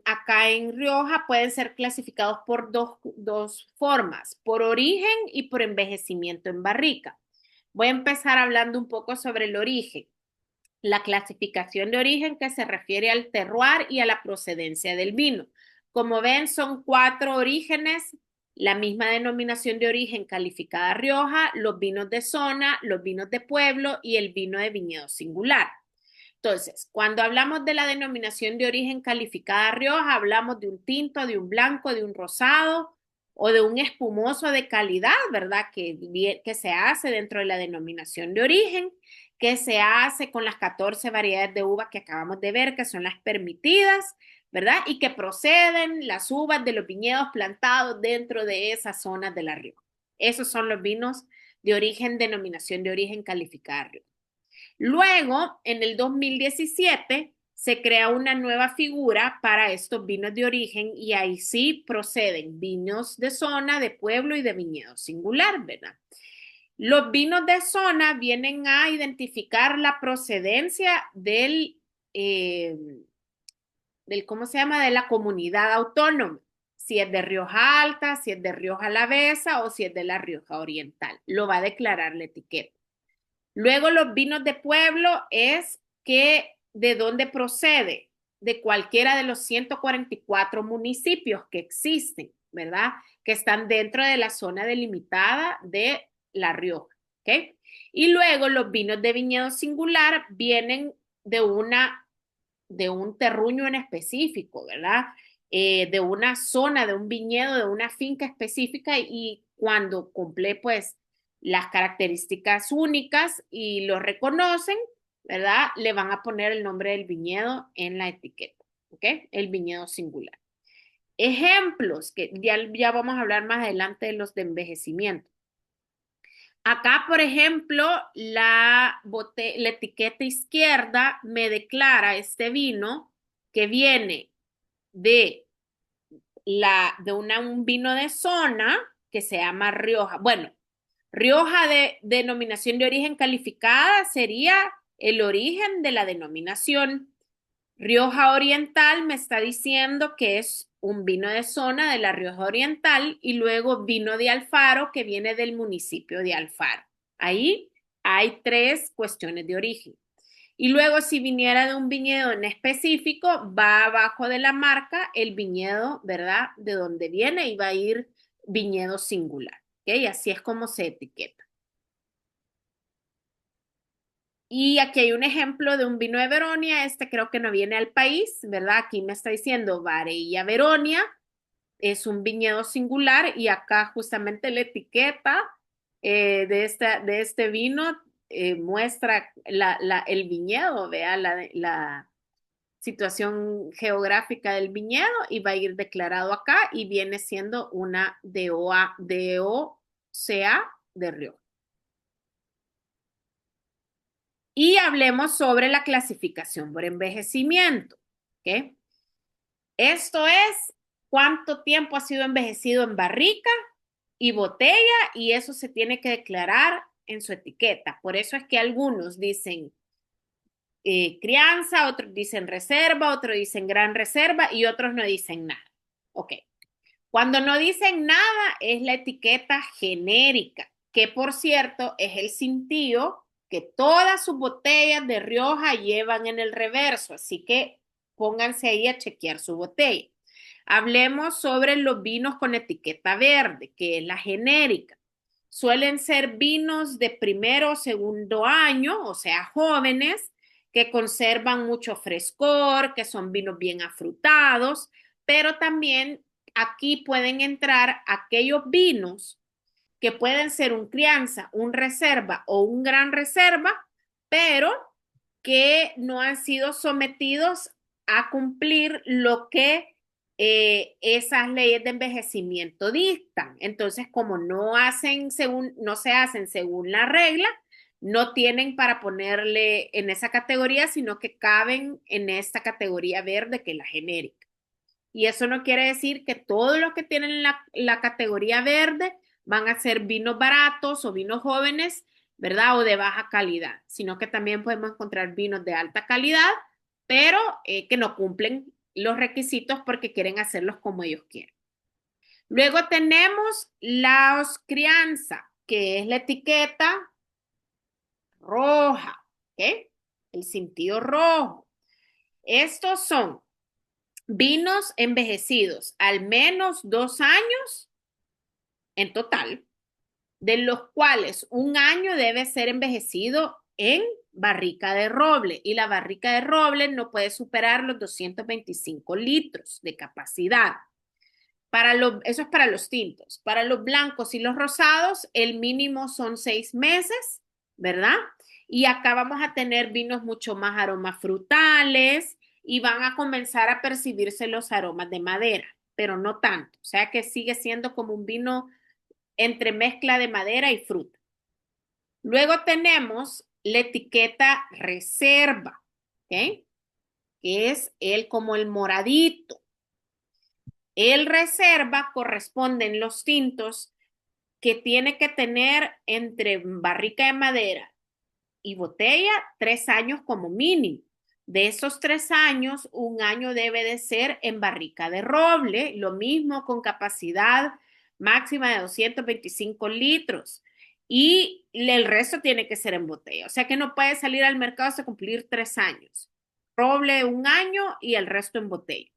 Acá en Rioja pueden ser clasificados por dos formas, por origen y por envejecimiento en barrica. Voy a empezar hablando un poco sobre el origen. La clasificación de origen que se refiere al terroir y a la procedencia del vino. Como ven, son 4 orígenes, la misma denominación de origen calificada Rioja, los vinos de zona, los vinos de pueblo y el vino de viñedo singular. Entonces, cuando hablamos de la denominación de origen calificada Rioja, hablamos de un tinto, de un blanco, de un rosado o de un espumoso de calidad, ¿verdad? Que se hace dentro de la denominación de origen, que se hace con las 14 variedades de uvas que acabamos de ver, que son las permitidas, ¿verdad? Y que proceden las uvas de los viñedos plantados dentro de esas zonas de La Rioja. Esos son los vinos de origen, denominación de origen calificada Rioja. Luego, en el 2017, se crea una nueva figura para estos vinos de origen y ahí sí proceden vinos de zona, de pueblo y de viñedo singular, ¿verdad? Los vinos de zona vienen a identificar la procedencia ¿cómo se llama? De la comunidad autónoma. Si es de Rioja Alta, si es de Rioja Alavesa o si es de la Rioja Oriental. Lo va a declarar la etiqueta. Luego los vinos de pueblo es de dónde procede, de cualquiera de los 144 municipios que existen, ¿verdad? Que están dentro de la zona delimitada de La Rioja, ¿ok? Y luego los vinos de viñedo singular vienen de un terruño en específico, ¿verdad? De una zona, de un viñedo, de una finca específica y cuando cumple pues las características únicas y lo reconocen, ¿verdad? Le van a poner el nombre del viñedo en la etiqueta, ¿ok? El viñedo singular. Ejemplos, que ya vamos a hablar más adelante de los de envejecimiento. Acá, por ejemplo, la etiqueta izquierda me declara este vino que viene de un vino de zona que se llama Rioja. Bueno, Rioja de denominación de origen calificada sería el origen de la denominación. Rioja Oriental me está diciendo que es un vino de zona de la Rioja Oriental y luego vino de Alfaro que viene del municipio de Alfaro. Ahí hay 3 cuestiones de origen. Y luego si viniera de un viñedo en específico, va abajo de la marca el viñedo, ¿verdad? De donde viene y va a ir viñedo singular. ¿Ok? Así es como se etiqueta. Y aquí hay un ejemplo de un vino de Veronia, este creo que no viene al país, ¿verdad? Aquí me está diciendo Varella Veronia, es un viñedo singular y acá justamente la etiqueta de este vino muestra el viñedo, vea la situación geográfica del viñedo y va a ir declarado acá y viene siendo una DOCA de Rioja. Y hablemos sobre la clasificación por envejecimiento. ¿Okay? Esto es cuánto tiempo ha sido envejecido en barrica y botella y eso se tiene que declarar en su etiqueta. Por eso es que algunos dicen crianza, otros dicen reserva, otros dicen gran reserva y otros no dicen nada. Ok. Cuando no dicen nada es la etiqueta genérica, que por cierto es el cintillo que todas sus botellas de Rioja llevan en el reverso, así que pónganse ahí a chequear su botella. Hablemos sobre los vinos con etiqueta verde, que es la genérica. Suelen ser vinos de primero o segundo año, o sea, jóvenes, que conservan mucho frescor, que son vinos bien afrutados, pero también aquí pueden entrar aquellos vinos que pueden ser un crianza, un reserva o un gran reserva, pero que no han sido sometidos a cumplir lo que esas leyes de envejecimiento dictan. Entonces, como no se hacen según la regla, no tienen para ponerle en esa categoría, sino que caben en esta categoría verde, que es la genérica. Y eso no quiere decir que todos los que tienen la categoría verde van a ser vinos baratos o vinos jóvenes, ¿verdad? O de baja calidad, sino que también podemos encontrar vinos de alta calidad, pero que no cumplen los requisitos porque quieren hacerlos como ellos quieren. Luego tenemos la crianza, que es la etiqueta roja, ¿ok? El cintillo rojo. Estos son vinos envejecidos al menos 2 años en total, de los cuales un año debe ser envejecido en barrica de roble, y la barrica de roble no puede superar los 225 litros de capacidad. Eso es para los tintos. Para los blancos y los rosados, el mínimo son 6 meses, ¿verdad? Y acá vamos a tener vinos mucho más aromas frutales y van a comenzar a percibirse los aromas de madera, pero no tanto. O sea que sigue siendo como un vino entre mezcla de madera y fruta. Luego tenemos la etiqueta reserva, ¿ok? Que es como el moradito. El reserva corresponde en los tintos que tiene que tener entre barrica de madera y botella 3 años como mínimo. De esos 3 años, un año debe de ser en barrica de roble, lo mismo con capacidad máxima de 225 litros. Y el resto tiene que ser en botella. O sea que no puede salir al mercado hasta cumplir 3 años. Roble 1 año y el resto en botella.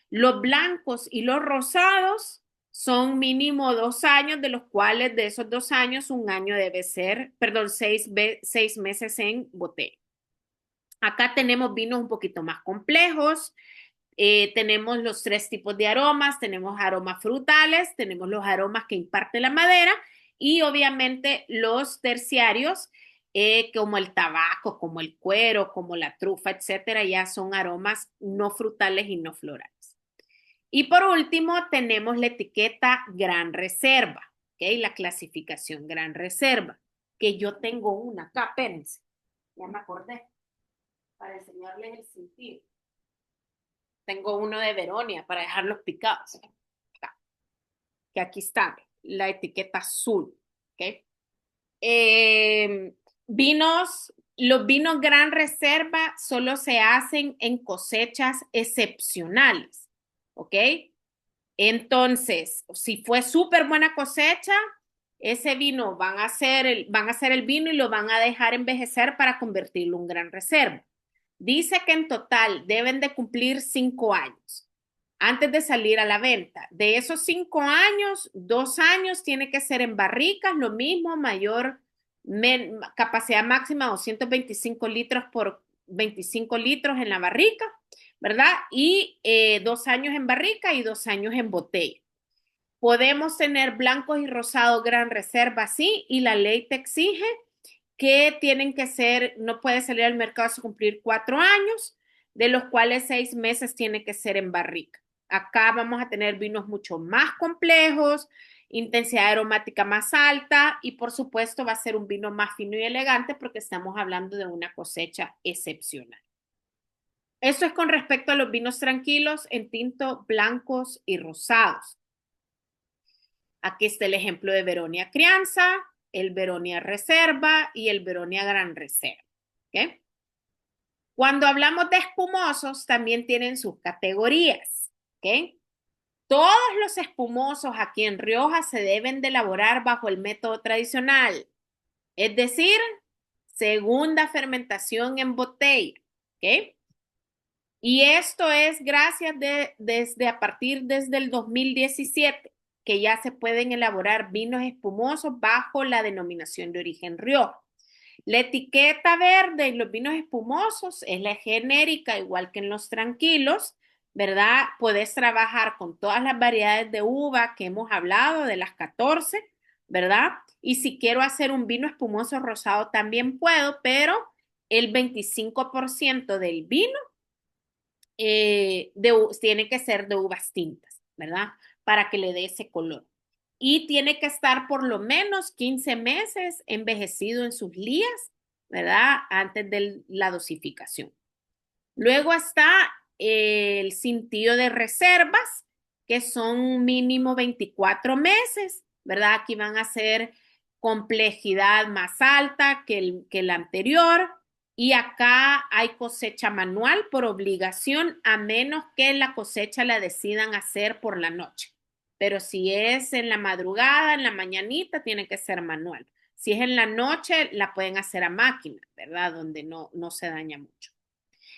Los blancos y los rosados son mínimo 2 años, de los cuales de esos 2 años, un año debe ser, perdón, 6 meses en botella. Acá tenemos vinos un poquito más complejos. Tenemos los 3 tipos de aromas. Tenemos aromas frutales, tenemos los aromas que imparte la madera y obviamente los terciarios, como el tabaco, como el cuero, como la trufa, etcétera, ya son aromas no frutales y no florales. Y por último, tenemos la etiqueta Gran Reserva, ¿ok? La clasificación Gran Reserva, que yo tengo una acá, espérense, ya me acordé, para enseñarles el sentido. Tengo uno de Veronia para dejarlos picados, acá, que aquí está, la etiqueta azul, ¿ok? Los vinos Gran Reserva solo se hacen en cosechas excepcionales, ¿ok? Entonces, si fue súper buena cosecha, ese vino van a hacer el vino y lo van a dejar envejecer para convertirlo en un Gran Reserva. Dice que en total deben de cumplir 5 años antes de salir a la venta. De esos 5 años, 2 años tiene que ser en barricas, lo mismo, capacidad máxima 225 litros por 25 litros en la barrica, ¿verdad? Y 2 años en barrica y 2 años en botella. Podemos tener blancos y rosados Gran Reserva, sí, y la ley te exige que tienen que ser, no puede salir al mercado hasta cumplir 4 años, de los cuales 6 meses tiene que ser en barrica. Acá vamos a tener vinos mucho más complejos, intensidad aromática más alta y por supuesto va a ser un vino más fino y elegante porque estamos hablando de una cosecha excepcional. Esto es con respecto a los vinos tranquilos en tinto, blancos y rosados. Aquí está el ejemplo de Veronia Crianza, el Veronia Reserva y el Veronia Gran Reserva. ¿Okay? Cuando hablamos de espumosos, también tienen sus categorías. ¿Okay? Todos los espumosos aquí en Rioja se deben de elaborar bajo el método tradicional, es decir, segunda fermentación en botella. ¿Okay? Y esto es gracias desde el 2017, que ya se pueden elaborar vinos espumosos bajo la denominación de origen Rioja. La etiqueta verde en los vinos espumosos es la genérica, igual que en los tranquilos, ¿verdad? Puedes trabajar con todas las variedades de uva que hemos hablado, de las 14, ¿verdad? Y si quiero hacer un vino espumoso rosado también puedo, pero el 25% del vino tiene que ser de uvas tintas, ¿verdad? Para que le dé ese color. Y tiene que estar por lo menos 15 meses envejecido en sus lías, ¿verdad? Antes de la dosificación. Luego está el cintillo de reservas, que son mínimo 24 meses, ¿verdad? Aquí van a ser complejidad más alta que el anterior. Y acá hay cosecha manual por obligación, a menos que la cosecha la decidan hacer por la noche. Pero si es en la madrugada, en la mañanita, tiene que ser manual. Si es en la noche, la pueden hacer a máquina, ¿verdad? Donde no se daña mucho.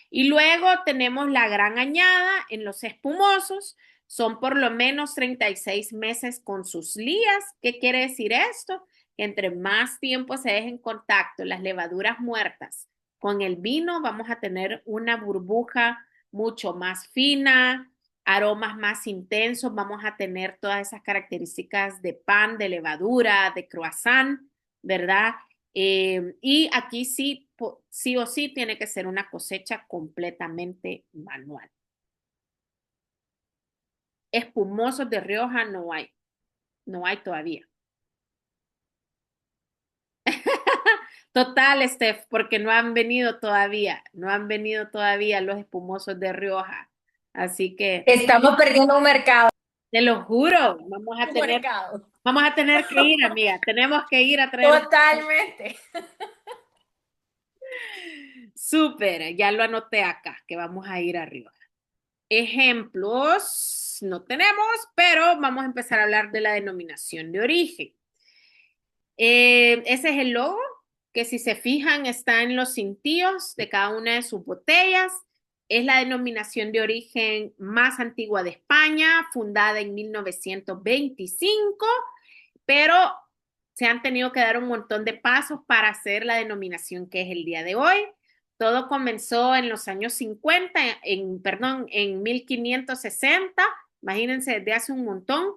Y luego tenemos la gran añada en los espumosos. Son por lo menos 36 meses con sus lías. ¿Qué quiere decir esto? Que entre más tiempo se dejen en contacto las levaduras muertas con el vino, vamos a tener una burbuja mucho más fina, aromas más intensos, vamos a tener todas esas características de pan, de levadura, de croissant, ¿verdad? Y aquí sí o sí tiene que ser una cosecha completamente manual. Espumosos de Rioja no hay todavía. Total, Steph, porque no han venido todavía los espumosos de Rioja. Así que Estamos perdiendo un mercado. te lo juro, vamos a tener que ir, amiga. Tenemos que ir a traer. Totalmente. Súper, ya lo anoté acá, que vamos a ir a Rioja. Ejemplos no tenemos, pero vamos a empezar a hablar de la denominación de origen. Ese es el logo, que si se fijan está en los cintillos de cada una de sus botellas. Es la denominación de origen más antigua de España, fundada en 1925, pero se han tenido que dar un montón de pasos para hacer la denominación que es el día de hoy. Todo comenzó en los años 50, en 1560, imagínense, desde hace un montón,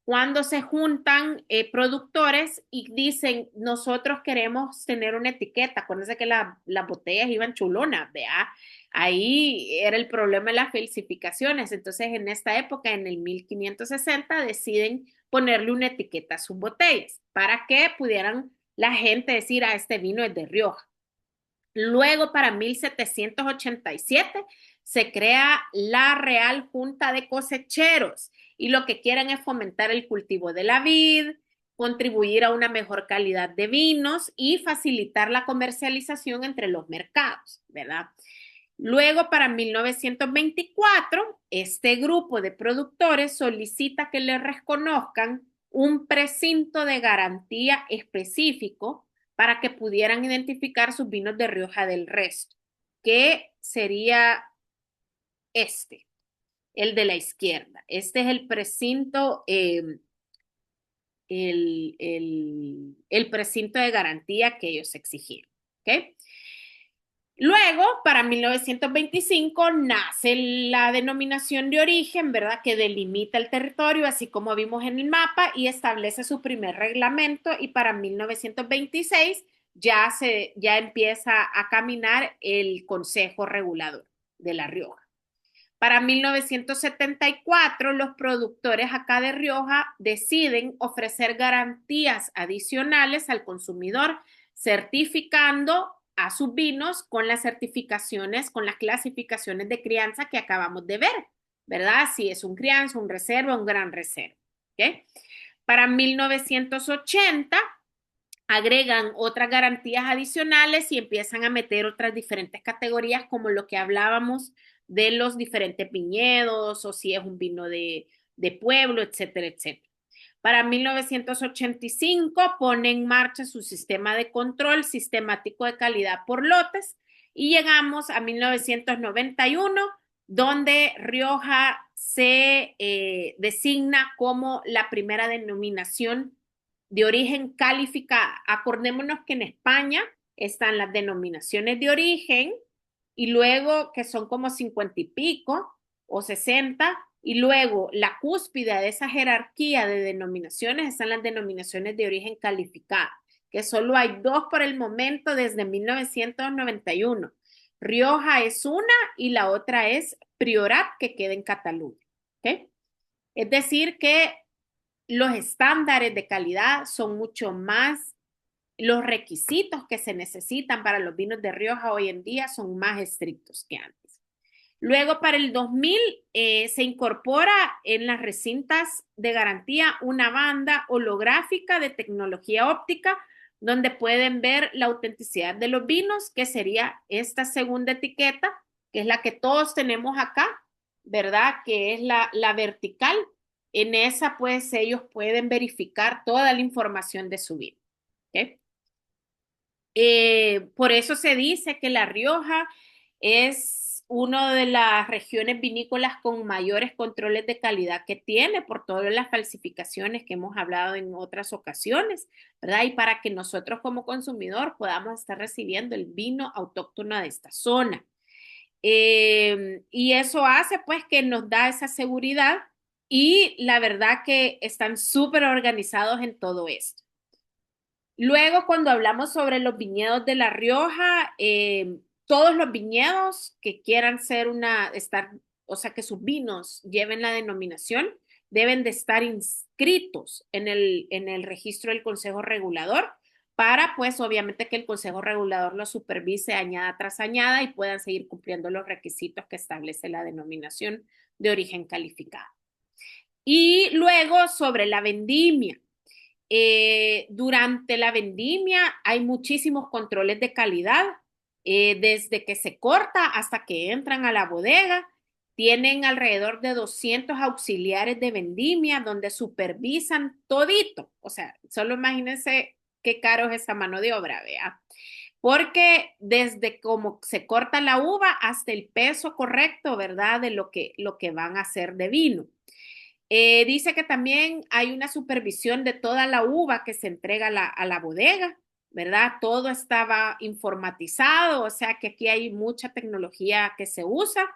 cuando se juntan productores y dicen, nosotros queremos tener una etiqueta. Acuérdense que las botellas iban chulonas, ¿vea? Ahí era el problema de las falsificaciones. Entonces, en esta época, en el 1560, deciden ponerle una etiqueta a sus botellas para que pudieran la gente decir, este vino es de Rioja. Luego, para 1787, se crea la Real Junta de Cosecheros y lo que quieren es fomentar el cultivo de la vid, contribuir a una mejor calidad de vinos y facilitar la comercialización entre los mercados, ¿verdad? Luego, para 1924, este grupo de productores solicita que le reconozcan un precinto de garantía específico para que pudieran identificar sus vinos de Rioja del resto, que sería el de la izquierda. Este es el precinto, el precinto de garantía que ellos exigieron. ¿Okay? Luego, para 1925, nace la denominación de origen, ¿verdad? Que delimita el territorio, así como vimos en el mapa, y establece su primer reglamento. Y para 1926 ya empieza a caminar el Consejo Regulador de La Rioja. Para 1974, los productores acá de Rioja deciden ofrecer garantías adicionales al consumidor, certificando a sus vinos con las certificaciones, con las clasificaciones de crianza que acabamos de ver, ¿verdad? Si es un crianza, un reserva, un gran reserva. ¿Okay? Para 1980 agregan otras garantías adicionales y empiezan a meter otras diferentes categorías como lo que hablábamos de los diferentes viñedos o si es un vino de pueblo, etcétera, etcétera. Para 1985 pone en marcha su sistema de control sistemático de calidad por lotes y llegamos a 1991 donde Rioja se designa como la primera denominación de origen calificada. Acordémonos que en España están las denominaciones de origen y luego que son como 50 y pico o 60, y luego la cúspide de esa jerarquía de denominaciones están las denominaciones de origen calificada, que solo hay dos por el momento desde 1991. Rioja es una y la otra es Priorat, que queda en Cataluña. ¿Okay? Es decir, que los estándares de calidad son mucho más, los requisitos que se necesitan para los vinos de Rioja hoy en día son más estrictos que antes. Luego, para el 2000, se incorpora en las recintas de garantía una banda holográfica de tecnología óptica donde pueden ver la autenticidad de los vinos, que sería esta segunda etiqueta, que es la que todos tenemos acá, ¿verdad? Que es la vertical. En esa, pues, ellos pueden verificar toda la información de su vino. ¿Okay? Por eso se dice que La Rioja es una de las regiones vinícolas con mayores controles de calidad que tiene por todas las falsificaciones que hemos hablado en otras ocasiones, ¿verdad? Y para que nosotros como consumidor podamos estar recibiendo el vino autóctono de esta zona. Y eso hace pues que nos da esa seguridad y la verdad que están súper organizados en todo esto. Luego, cuando hablamos sobre los viñedos de La Rioja, todos los viñedos que quieran o sea, que sus vinos lleven la denominación, deben de estar inscritos en el registro del Consejo Regulador para, pues, obviamente que el Consejo Regulador lo supervise añada tras añada y puedan seguir cumpliendo los requisitos que establece la denominación de origen calificada. Y luego, sobre la vendimia. Durante la vendimia hay muchísimos controles de calidad, desde que se corta hasta que entran a la bodega. Tienen alrededor de 200 auxiliares de vendimia donde supervisan todito. O sea, solo imagínense qué caro es esa mano de obra, vea. Porque desde cómo se corta la uva hasta el peso correcto, ¿verdad? De lo que van a hacer de vino. Dice que también hay una supervisión de toda la uva que se entrega a la bodega, ¿verdad? Todo estaba informatizado, o sea que aquí hay mucha tecnología que se usa.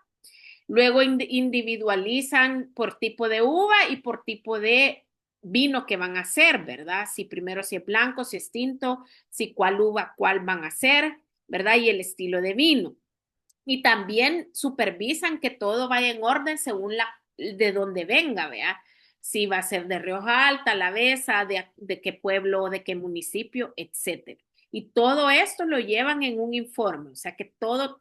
Luego individualizan por tipo de uva y por tipo de vino que van a hacer, ¿verdad? Si es blanco, si es tinto, si cuál uva, cuál van a hacer, ¿verdad? Y el estilo de vino. Y también supervisan que todo vaya en orden según de dónde venga, ¿vea? Si va a ser de Rioja Alta, Alavesa, de qué pueblo, de qué municipio, etcétera. Y todo esto lo llevan en un informe, o sea que todo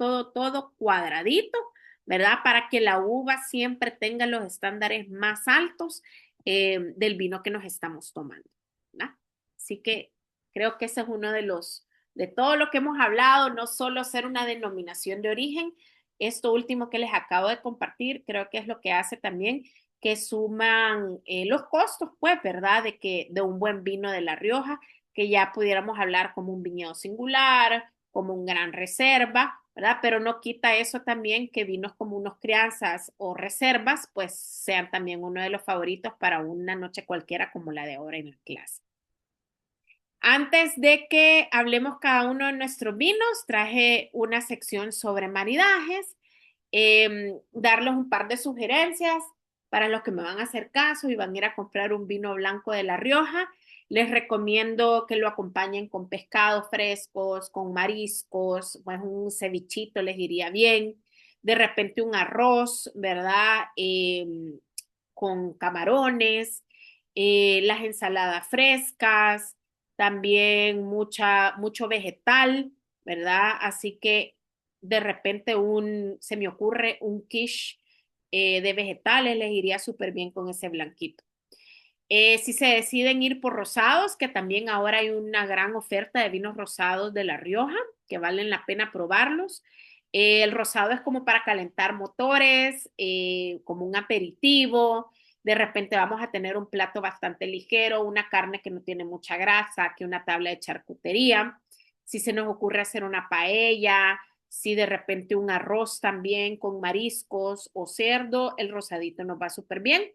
cuadradito, ¿verdad? Para que la uva siempre tenga los estándares más altos del vino que nos estamos tomando, ¿verdad? Así que creo que ese es uno de todo lo que hemos hablado, no solo ser una denominación de origen. Esto último que les acabo de compartir, creo que es lo que hace también que suman los costos, pues, ¿verdad? De un buen vino de La Rioja, que ya pudiéramos hablar como un viñedo singular, como un gran reserva, ¿verdad? Pero no quita eso también que vinos como unos crianzas o reservas, pues, sean también uno de los favoritos para una noche cualquiera como la de ahora en la clase. Antes de que hablemos cada uno de nuestros vinos, traje una sección sobre maridajes, darles un par de sugerencias para los que me van a hacer caso y van a ir a comprar un vino blanco de La Rioja. Les recomiendo que lo acompañen con pescados frescos, con mariscos, pues un cevichito les iría bien. De repente un arroz, ¿verdad? Con camarones, las ensaladas frescas, también mucho vegetal, ¿verdad? Así que de repente se me ocurre un quiche de vegetales, les iría súper bien con ese blanquito. Si se deciden ir por rosados, que también ahora hay una gran oferta de vinos rosados de La Rioja, que valen la pena probarlos. El rosado es como para calentar motores, como un aperitivo. De repente vamos a tener un plato bastante ligero, una carne que no tiene mucha grasa, que una tabla de charcutería. Si se nos ocurre hacer una paella, Si de repente un arroz también con mariscos o cerdo, el rosadito nos va súper bien.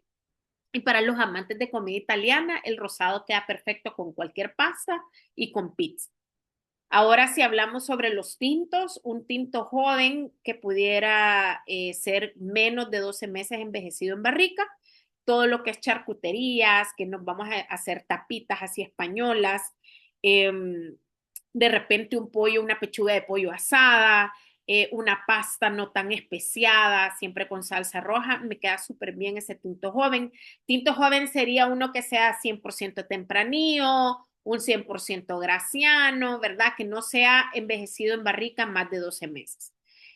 Y para los amantes de comida italiana, el rosado queda perfecto con cualquier pasta y con pizza. Ahora, si hablamos sobre los tintos, un tinto joven que pudiera ser menos de 12 meses envejecido en barrica, todo lo que es charcuterías, que nos vamos a hacer tapitas así españolas, de repente un pollo, una pechuga de pollo asada, una pasta no tan especiada, siempre con salsa roja, me queda súper bien ese tinto joven. Tinto joven sería uno que sea 100% tempranillo, un 100% graciano, ¿verdad? Que no sea envejecido en barrica más de 12 meses.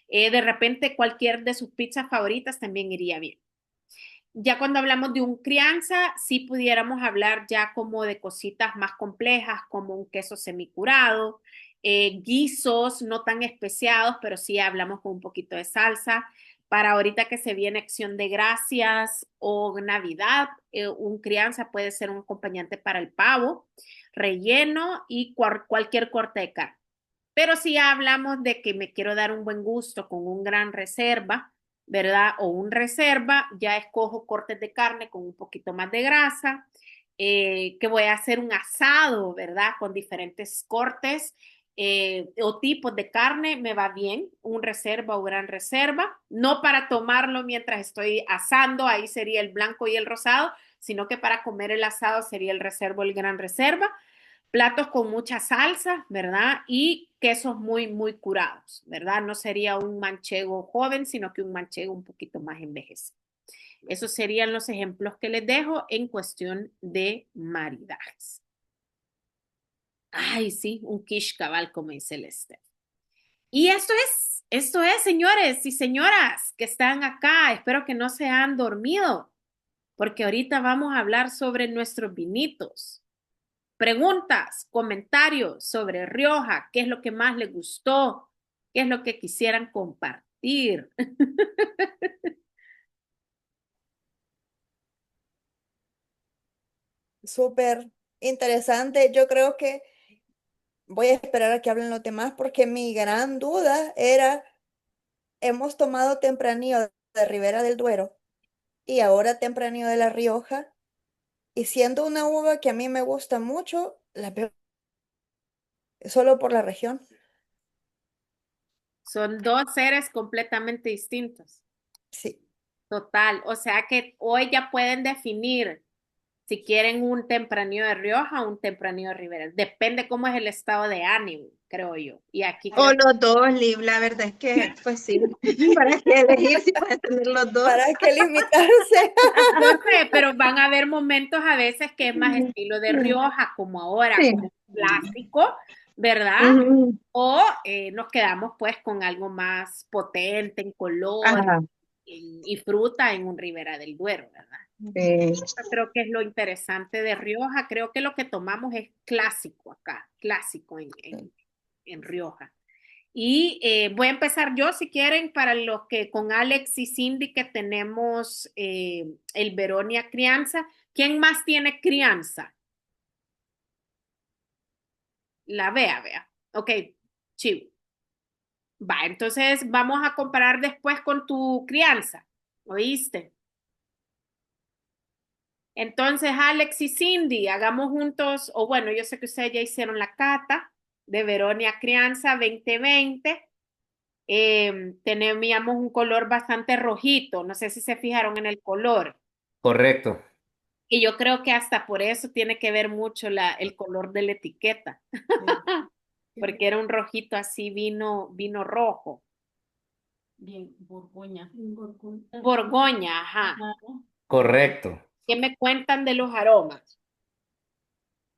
De repente cualquier de sus pizzas favoritas también iría bien. Ya cuando hablamos de un crianza, sí pudiéramos hablar ya como de cositas más complejas, como un queso semicurado, guisos no tan especiados, pero sí hablamos con un poquito de salsa. Para ahorita que se viene Acción de Gracias o Navidad, un crianza puede ser un acompañante para el pavo, relleno y cualquier corte de carne. Pero si ya hablamos de que me quiero dar un buen gusto con un gran reserva, ¿verdad? O un reserva, ya escojo cortes de carne con un poquito más de grasa, que voy a hacer un asado, ¿verdad? Con diferentes cortes o tipos de carne, me va bien, un reserva o gran reserva, no para tomarlo mientras estoy asando, ahí sería el blanco y el rosado, sino que para comer el asado sería el reserva o el gran reserva, platos con mucha salsa, ¿verdad? Y quesos muy, muy curados, ¿verdad? No sería un manchego joven, sino que un manchego un poquito más envejecido. Esos serían los ejemplos que les dejo en cuestión de maridajes. Ay, sí, un quiche cabal, como dice el Esther. Y esto es, señores y señoras que están acá. Espero que no se han dormido, porque ahorita vamos a hablar sobre nuestros vinitos. Preguntas, comentarios sobre Rioja, qué es lo que más les gustó, qué es lo que quisieran compartir. Súper interesante. Yo creo que voy a esperar a que hablen los demás porque mi gran duda era, hemos tomado tempranillo de Ribera del Duero y ahora tempranillo de La Rioja, y siendo una uva que a mí me gusta mucho, la veo solo por la región. Son dos seres completamente distintos. Sí. Total. O sea que hoy ya pueden definir si quieren un tempranillo de Rioja o un tempranillo de Ribera. Depende cómo es el estado de ánimo, creo yo. Y aquí O creo los dos, Liv, la verdad es que, pues sí, para qué elegir si puedes tener los dos. ¿Para qué limitarse? no sé, pero van a haber momentos a veces que es más estilo de Rioja, como ahora, Sí. como clásico, ¿verdad? Ujú. O nos quedamos pues con algo más potente en color Ajá. y fruta en un Ribera del Duero, ¿verdad? Sí. Yo creo que es lo interesante de Rioja. Creo que lo que tomamos es clásico acá, clásico en Rioja. Y voy a empezar yo, si quieren, para los que con Alex y Cindy que tenemos el Veronia Crianza. ¿Quién más tiene crianza? La vea. Ok, chivo. Va, entonces vamos a comparar después con tu crianza. ¿Oíste? Entonces, Alex y Cindy, hagamos juntos, o bueno, yo sé que ustedes ya hicieron la cata de Veronia Crianza 2020. Teníamos un color bastante rojito, no sé si se fijaron en el color. Correcto. Y yo creo que hasta por eso tiene que ver mucho el color de la etiqueta, porque era un rojito así, vino rojo. Bien, Borgoña. Borgoña, ajá. Correcto. ¿Qué me cuentan de los aromas?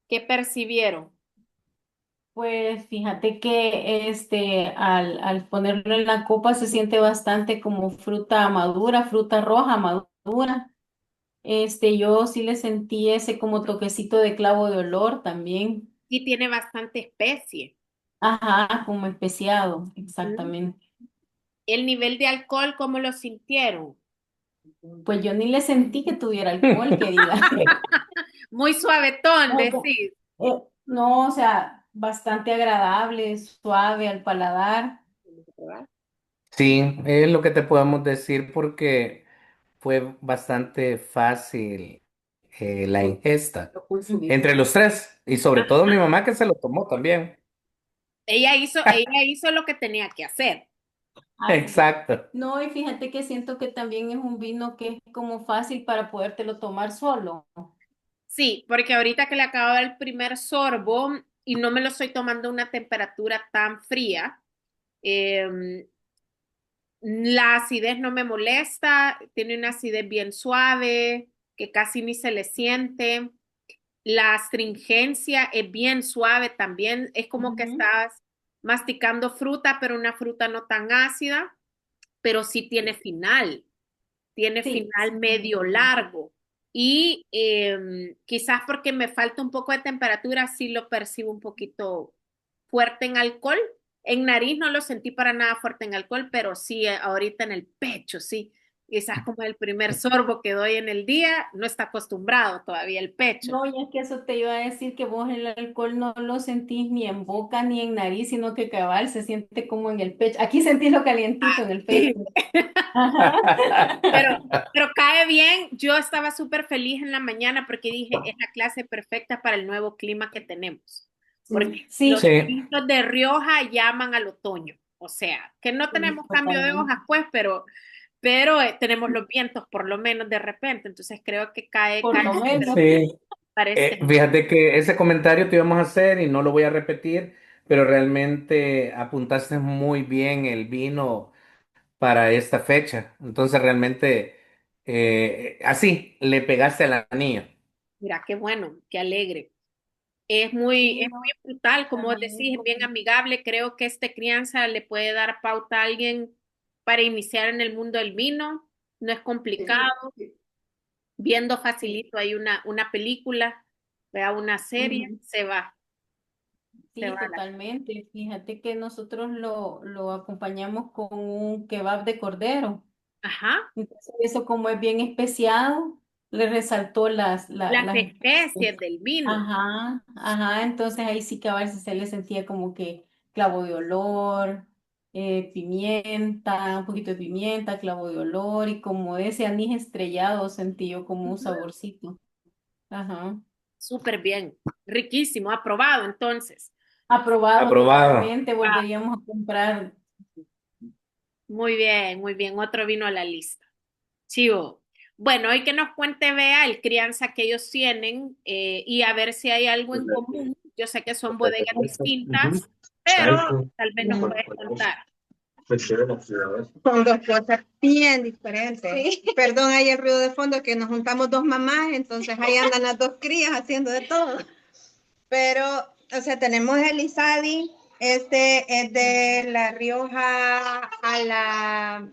¿Qué percibieron? Pues fíjate que al ponerlo en la copa se siente bastante como fruta madura, fruta roja madura. Yo sí le sentí ese como toquecito de clavo de olor también. Sí tiene bastante especie. Ajá, como especiado, ¿Mm? exactamente. El nivel de alcohol, ¿cómo lo sintieron? Pues yo ni le sentí que tuviera alcohol, que diga. Muy suavetón, O sea, decís. no, o sea, bastante agradable, suave al paladar. ¿verdad? Sí, es lo que te podemos decir porque fue bastante fácil la ingesta entre los tres y sobre todo mi mamá que se lo tomó también. Ella hizo lo que tenía que hacer. Así. Exacto. No, y fíjate que siento que también es un vino que es como fácil para podértelo tomar solo. Sí, porque ahorita que le acabo de dar el primer sorbo y no me lo estoy tomando a una temperatura tan fría, eh, la acidez no me molesta, tiene una acidez bien suave, que casi ni se le siente. La astringencia es bien suave también, es como que Ujú. estás masticando fruta, pero una fruta no tan ácida, pero sí tiene Sí, final sí, medio largo. Y quizás porque me falta un poco de temperatura, sí lo percibo un poquito fuerte en alcohol. En nariz no lo sentí para nada fuerte en alcohol, pero sí ahorita en el pecho, sí. Quizás como el primer sorbo que doy en el día, no está acostumbrado todavía el pecho. no, y es que eso te iba a decir que vos el alcohol no lo sentís ni en boca ni en nariz, sino que cabal se siente como en el pecho. Aquí sentís lo calientito en el pecho. Sí. Ajá. Pero, pero cae bien. Yo estaba súper feliz en la mañana porque dije, es la clase perfecta para el nuevo clima que tenemos. Porque los Sí, Sí, vientos de Rioja llaman al otoño. O sea, que no sí, tenemos cambio de hojas, totalmente. pues, pero tenemos los vientos por lo menos de repente. Entonces creo que Por cae lo menos. súper sí. para este. Fíjate que ese comentario te íbamos a hacer y no lo voy a repetir, pero realmente apuntaste muy bien el vino para esta fecha. Entonces realmente así le pegaste al anillo. Mira, qué bueno, qué alegre. Sí, Es muy no, brutal, como vos también es decís, es bien como... amigable. Creo que esta crianza le puede dar pauta a alguien para iniciar en el mundo del vino. No es complicado. Viendo facilito hay una película, vea una serie, Ujú. se Sí, va la. totalmente. Fíjate que nosotros lo acompañamos con un kebab de cordero. Ajá, Entonces, eso como es bien especiado, le resaltó las las especies especies. del vino. Ajá, ajá. Entonces ahí sí que a veces se le sentía como que clavo de olor, pimienta, un poquito de pimienta, clavo de olor y como ese anís estrellado sentí yo como un saborcito. Ajá. Súper bien, riquísimo, aprobado entonces. Aprobado Aprobado. totalmente, Ah, volveríamos a comprar. muy bien, otro vino a la lista. Chivo. Bueno, hoy que nos cuente Bea el crianza que ellos tienen y a ver si hay algo en común. Yo sé que son bodegas distintas, pero tal vez nos puedes contar. Son dos cosas bien diferentes. Sí. Perdón, hay el ruido de fondo que nos juntamos dos mamás, entonces ahí andan las dos crías haciendo de todo. Pero, o sea, tenemos el Isadi, este es de La Rioja a la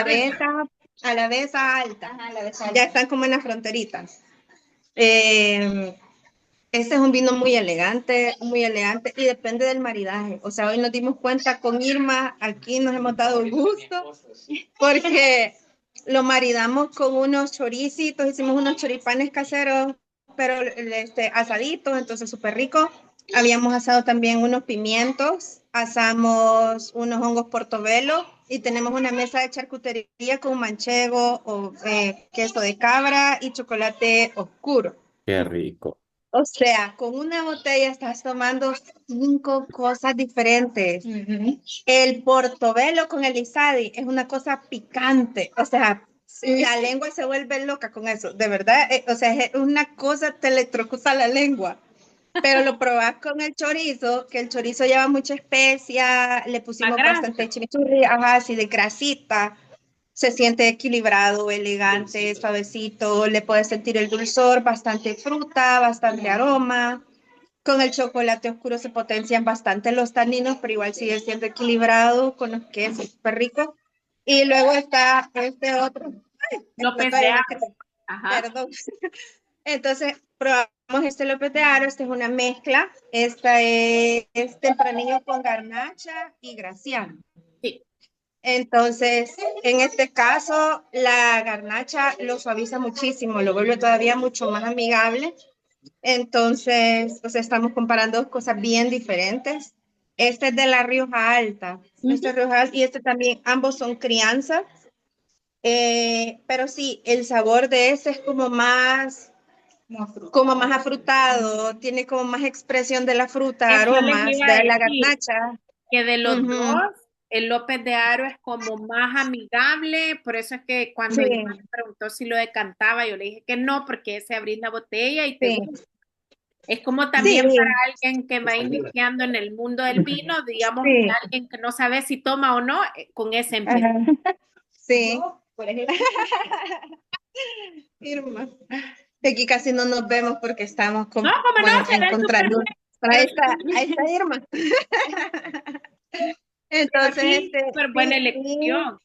Besa Alta. Ajá, la Besa Alta. Ya están como en las fronteritas. Este es un vino muy elegante y depende del maridaje. O sea, hoy nos dimos cuenta con Irma, aquí nos hemos dado el gusto porque lo maridamos con unos choricitos, hicimos unos choripanes caseros, pero asaditos, entonces súper rico. Habíamos asado también unos pimientos, asamos unos hongos portobelo y tenemos una mesa de charcutería con manchego o queso de cabra y chocolate oscuro. Qué rico. O sea, con una botella estás tomando 5 cosas diferentes. El portobelo con el Isadi es una cosa picante. O sea, sí, la lengua se vuelve loca con eso. De verdad, o sea, es una cosa, te electrocuta la lengua. Pero lo probás con el chorizo, que el chorizo lleva mucha especia, le Más pusimos bastante grasa. chimichurri, ajá, así de grasita. Se siente equilibrado, elegante, suavecito, le puedes sentir el dulzor, bastante fruta, bastante aroma. Con el chocolate oscuro se potencian bastante los taninos, pero igual sigue siendo equilibrado con los quesos, súper rico. Y luego está este otro, López explotó ahí de una Aro. crema, Ajá. perdón. Entonces, probamos este López de Aro, esta es una mezcla, esta es tempranillo con garnacha y graciano. Sí. Entonces, en este caso, la garnacha lo suaviza muchísimo, lo vuelve todavía mucho más amigable. Entonces, o sea, estamos comparando dos cosas bien diferentes. Este es de la Rioja Alta. Este es Rioja Alta y este también, ambos son crianza. Pero sí, el sabor de este es como más afrutado, tiene como más expresión de la fruta, Eso les aromas, iba a de la decir, garnacha. que de los Ujú. dos, el López de Aro es como más amigable, por eso es que cuando Sí, Irma me preguntó si lo decantaba, yo le dije que no, porque ese abrís la botella y te sí, gusta. Es como sí, también para alguien que va iniciando en el mundo del vino, digamos que sí. alguien que no sabe si toma o no, con ese empieza. Ajá. Sí. Por ejemplo. Irma. Aquí casi no nos vemos porque estamos No, como no, en será el super, contraluz. pero Ahí está Irma. Entonces, sí, súper buena sí, sí, elección.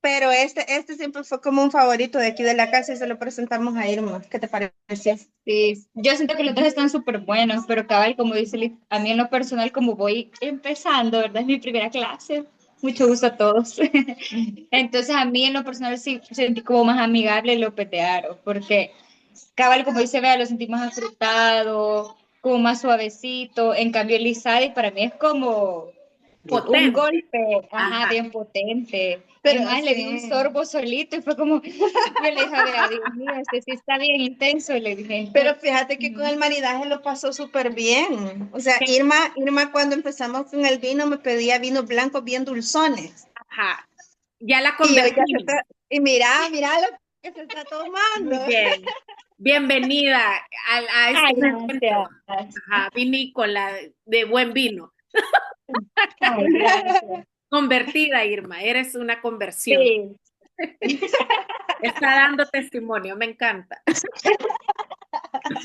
pero este siempre fue como un favorito de aquí de la casa y se lo presentamos a Irma. ¿Qué te pareció? Sí, yo siento que los dos están súper buenos, pero cabal, como dice Liz, a mí en lo personal, como voy empezando, ¿verdad? Es mi primera clase. Mucho gusto a todos. Entonces, a mí en lo personal sí sentí como más amigable el López de Aro, porque cabal, como dice Bea, lo sentí más afrutado, como más suavecito. En cambio, el Isadi para mí es como un Potente. golpe, ajá, Ajá. bien potente. Pero Es más, le di un sí. sorbo solito y fue como, yo le dije a Bea, Dios mío, este sí está bien intenso, le dije. Pero fíjate que con Ujú. el maridaje lo pasó súper bien. O sea, Sí, Irma cuando empezamos con el vino me pedía vinos blancos bien dulzones. ajá. Ya la Y yo ya convertimos. y mira lo que se está tomando. Muy bien. Bienvenida a Ay, este momento. gracias. Ajá, vinícola de buen vino. Ay, gracias. Convertida, Irma, eres una conversión. Sí. Está dando testimonio, me encanta.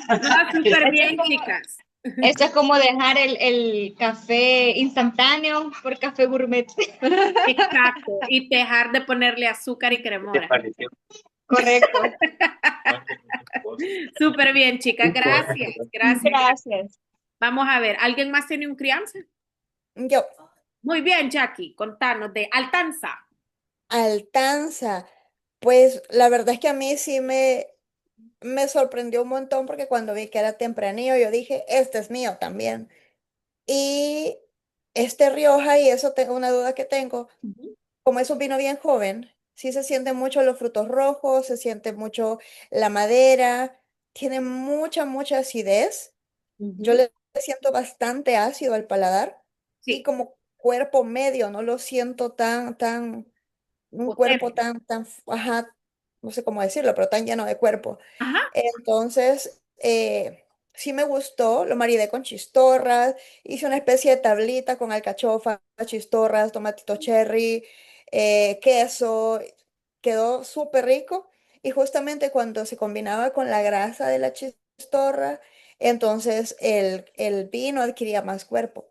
No, súper Esto es bien, como, chicas. esto es como dejar el café instantáneo por café gourmet. Exacto. Y dejar de ponerle azúcar y cremora. Correcto. Súper bien, chicas. Gracias, gracias, gracias. Gracias. Vamos a ver, ¿alguien más tiene un crianza? Yo, Muy bien, Jackie, contanos de Altanza. Altanza, pues la verdad es que a mí sí me sorprendió un montón porque cuando vi que era tempranillo, yo dije, este es mío también. Y este Rioja, y eso tengo una duda que tengo, Ujú, como es un vino bien joven, sí se sienten mucho los frutos rojos, se siente mucho la madera, tiene mucha acidez. Yo ujú. le siento bastante ácido al paladar y Sí, como cuerpo medio, no lo siento un cuerpo potente. ajá, no sé cómo decirlo, pero tan lleno de cuerpo. Ajá, Entonces, sí me gustó, lo maridé con chistorras, hice una especie de tablita con alcachofa, chistorras, tomatito cherry, queso, quedó súper rico. Y justamente cuando se combinaba con la grasa de la chistorra, entonces el vino adquiría más cuerpo.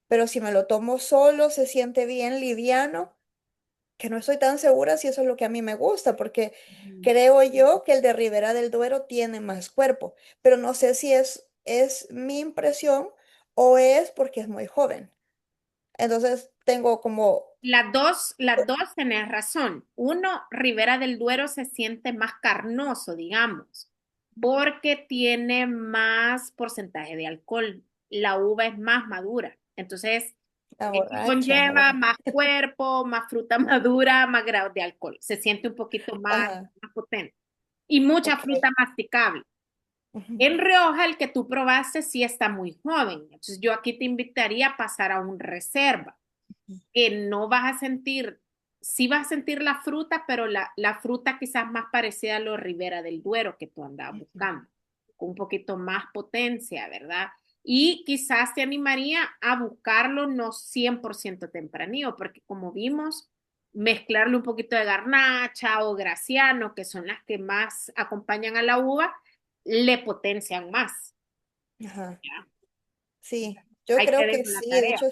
Pero si me lo tomo solo, se siente bien liviano, que no estoy tan segura si eso es lo que a mí me gusta, porque creo yo que el de Ribera del Duero tiene más cuerpo, pero no sé si es mi impresión o es porque es muy joven. Entonces tengo como, las dos tenés razón. Uno, Ribera del Duero se siente más carnoso, digamos, porque tiene más porcentaje de alcohol. La uva es más madura. Entonces, la esto borracha, la conlleva borracha. más cuerpo, más fruta madura, más grado de alcohol. Se siente un poquito Ajá, más potente. Y mucha ok. fruta masticable. Ujú, En Rioja, el que tú probaste sí está muy joven. Entonces, yo aquí te invitaría a pasar a un reserva que no vas a sentir, sí vas a sentir la fruta, pero la fruta quizás más parecida a los Ribera del Duero que tú andabas ujú. buscando, con un poquito más potencia, ¿verdad? Y quizás te animaría a buscarlo no 100% tempranillo, porque como vimos, mezclarle un poquito de garnacha o graciano, que son las que más acompañan a la uva, le potencian más. Ajá. ¿Ya? Sí, yo Hay que creo que dejar la sí. De tarea. hecho,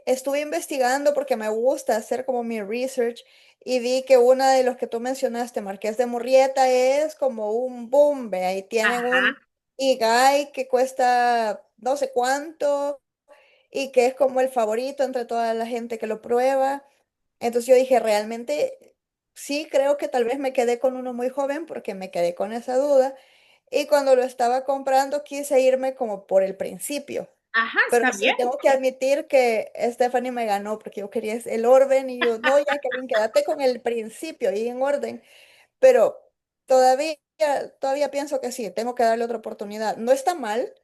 estuve investigando porque me gusta hacer como mi research y vi que una de los que tú mencionaste, Marqués de Murrieta, es como un boom. Ve, ahí tienen Ajá. un Igai que cuesta no sé cuánto y que es como el favorito entre toda la gente que lo prueba. Entonces yo dije, realmente sí, creo que tal vez me quedé con uno muy joven porque me quedé con esa duda. Y cuando lo estaba comprando quise irme como por el principio. Ajá, Pero está bien. sí, tengo que admitir que Stephanie me ganó porque yo quería el orden y yo, no, Jacqueline, quédate con el principio y en orden. Pero todavía, todavía pienso que sí, tengo que darle otra oportunidad. No está mal,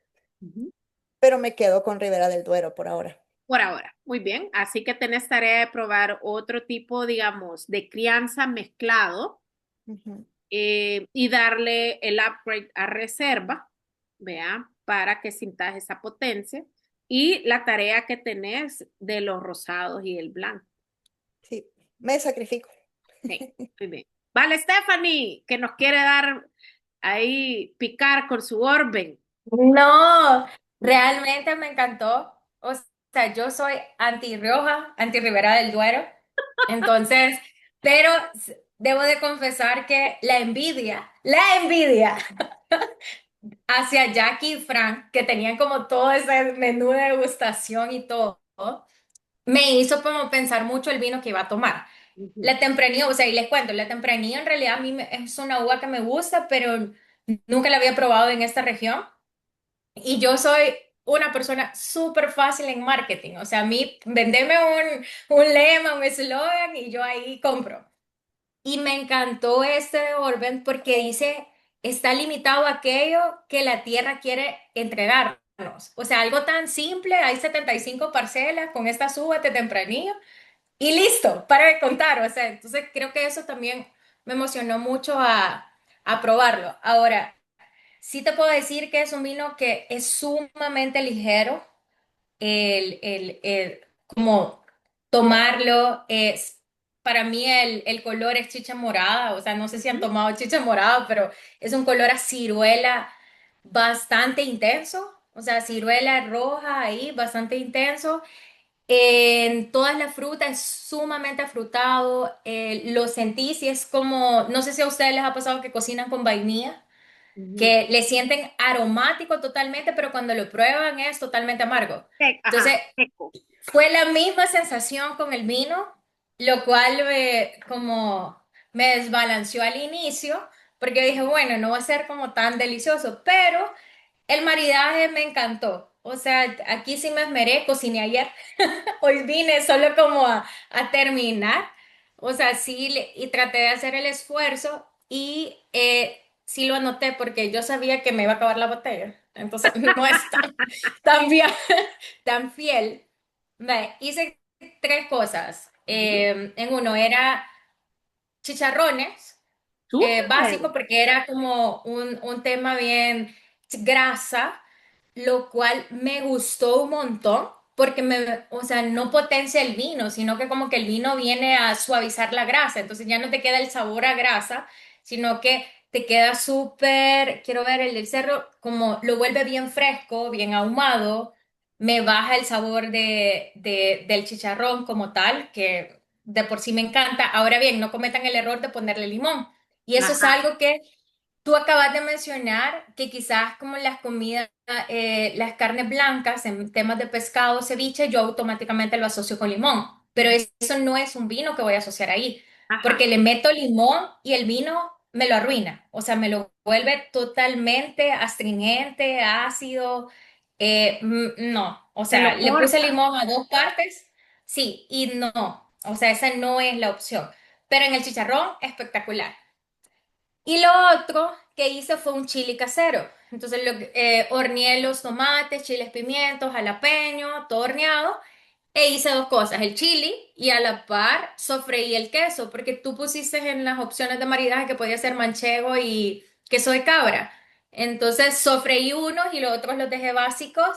Ujú. pero me quedo con Ribera del Duero por ahora. Por ahora, muy bien. Así que tenés tarea de probar otro tipo, digamos, de crianza mezclado Ujú. y darle el upgrade a reserva, vea, para que sintas esa potencia. Y la tarea que tenés de los rosados y el blanco. Sí, me sacrifico. Sí, muy bien. Vale, Stephanie, que nos quiere dar ahí picar con su orden. No, realmente me encantó. O sea, yo soy anti Rioja, anti Ribera del Duero. Entonces, pero debo de confesar que la envidia hacia Jackie y Frank, que tenían como todo ese menú de degustación y todo, me hizo como pensar mucho el vino que iba a tomar. Ujú, La Tempranillo, o sea, y les cuento, la Tempranillo en realidad a mí es una uva que me gusta, pero nunca la había probado en esta región. Y yo soy una persona súper fácil en marketing. O sea, a mí, vendeme un lema, un eslogan y yo ahí compro. Y me encantó este de Orben porque dice, está limitado a aquello que la tierra quiere entregarnos. O sea, algo tan simple, hay 75 parcelas con estas uvas de tempranillo y listo, para de contar. O sea, entonces creo que eso también me emocionó mucho a probarlo. Ahora, sí te puedo decir que es un vino que es sumamente ligero, como tomarlo es, para mí el color es chicha morada, o sea, no sé si han ujú, tomado chicha morada, pero es un color a ciruela bastante intenso, o sea, ciruela roja ahí, bastante intenso. En todas las frutas es sumamente afrutado, lo sentís y es como, no sé si a ustedes les ha pasado que cocinan con vainilla ujú. que le sienten aromático totalmente, pero cuando lo prueban es totalmente amargo. Ajá, Entonces, seco. fue la misma sensación con el vino, lo cual como me desbalanceó al inicio, porque dije, bueno, no va a ser como tan delicioso, pero el maridaje me encantó. O sea, aquí sí me esmeré, cociné ayer, hoy vine solo como a terminar. O sea, sí, y traté de hacer el esfuerzo y sí lo anoté porque yo sabía que me iba a acabar la botella. Entonces, no es tan, bien- tan fiel. Hice tres cosas. Ujú. En uno era chicharrones, Súper. básico porque era como un tema bien grasa, lo cual me gustó un montón porque o sea, no potencia el vino, sino que como que el vino viene a suavizar la grasa, entonces ya no te queda el sabor a grasa, sino que te queda súper, quiero ver el del cerro, como lo vuelve bien fresco, bien ahumado, me baja el sabor del chicharrón como tal, que de por sí me encanta. Ahora bien, no cometan el error de ponerle limón. Y eso es Ajá. algo que tú acabas de mencionar, que quizás como las comidas, las carnes blancas, en temas de pescado, ceviche, yo automáticamente lo asocio con limón. Pero eso no es un vino que voy a asociar ahí, Ajá. porque le meto limón y el vino me lo arruina. O sea, me lo vuelve totalmente astringente, ácido. No, o Te sea, lo le puse corta. limón a dos partes, sí, y no. O sea, esa no es la opción. Pero en el chicharrón, espectacular. Y lo otro que hice fue un chili casero. Entonces horneé los tomates, chiles, pimientos, jalapeño, todo horneado. E hice dos cosas, el chili y a la par sofreí el queso, porque tú pusiste en las opciones de maridaje que podía ser manchego y queso de cabra. Entonces sofreí unos y los otros los dejé básicos.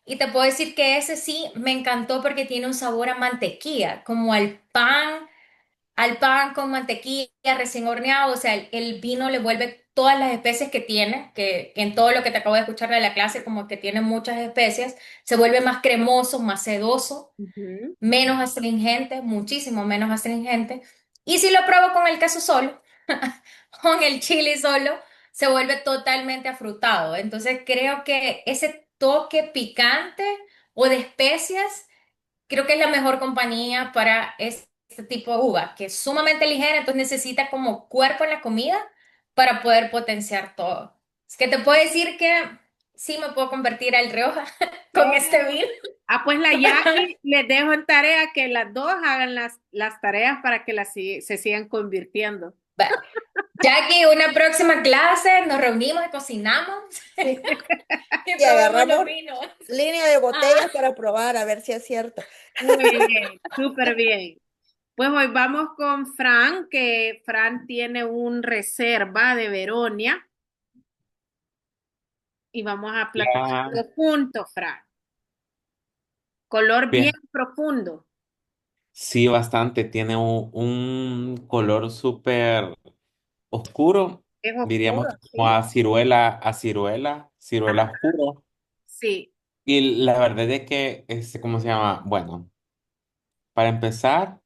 Y te puedo decir que ese sí me encantó porque tiene un sabor a mantequilla, como al pan con mantequilla recién horneado, o sea, el vino le vuelve todas las especies que tiene, que en todo lo que te acabo de escuchar de la clase, como que tiene muchas especies, se vuelve más cremoso, más sedoso, Ujú. menos astringente, muchísimo menos astringente. Y si lo pruebo con el queso solo, con el chili solo, se vuelve totalmente afrutado. Entonces creo que ese toque picante o de especias creo que es la mejor compañía para este tipo de uva, que es sumamente ligera, entonces necesita como cuerpo en la comida para poder potenciar todo. Es que te puedo decir que sí me puedo convertir al Rioja con este vino. Ah, pues la Jackie les dejo en tarea que las dos hagan las tareas para que se sigan convirtiendo. Va. Jackie, una próxima clase, nos reunimos y cocinamos Sí. y Y probamos los agarramos vinos. línea de Ah, botellas para probar, a ver si es cierto. Muy bien, súper bien. Pues hoy vamos con Fran, que Fran tiene un reserva de Veronia y vamos a Ya, platicarlo juntos, Fran. Color bien bien. profundo. Sí, bastante. Tiene un color súper oscuro, Es diríamos oscuro, que como ¿sí? ciruela Ajá, oscuro. sí. Y la verdad es que, ¿cómo se llama? Bueno, para empezar,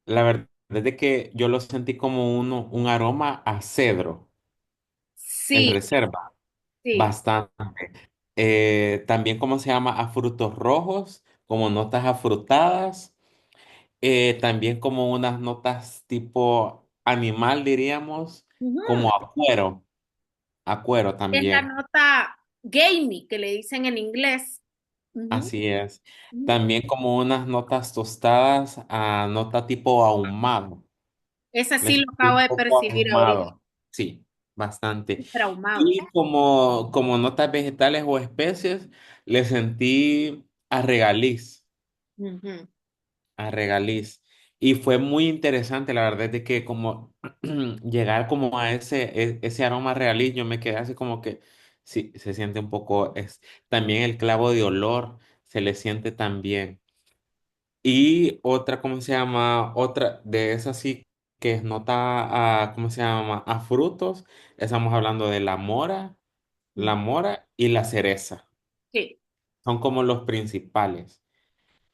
la verdad es que yo lo sentí como un aroma a cedro en Sí, reserva, sí. bastante. También, ¿cómo se llama? A frutos rojos, como notas afrutadas. También como unas notas tipo animal, diríamos, Ujú. como a cuero Es la también, nota gamey que le dicen en inglés. Ujú, así es. ujú. También como unas notas tostadas a nota tipo ahumado. Esa Me sí lo sentí acabo un de poco percibir ahorita. ahumado, sí, bastante. Súper ahumado. Y como notas vegetales o especies, le sentí a regaliz. Ujú. A regaliz. Y fue muy interesante, la verdad, de que como llegar como a ese aroma regaliz, yo me quedé así como que sí, se siente un poco, también el clavo de olor se le siente también. Y otra, ¿cómo se llama? Otra de esas sí que es nota a, ¿cómo se llama? A frutos. Estamos hablando de la Ujú. mora y la cereza. Sí. Son como los principales.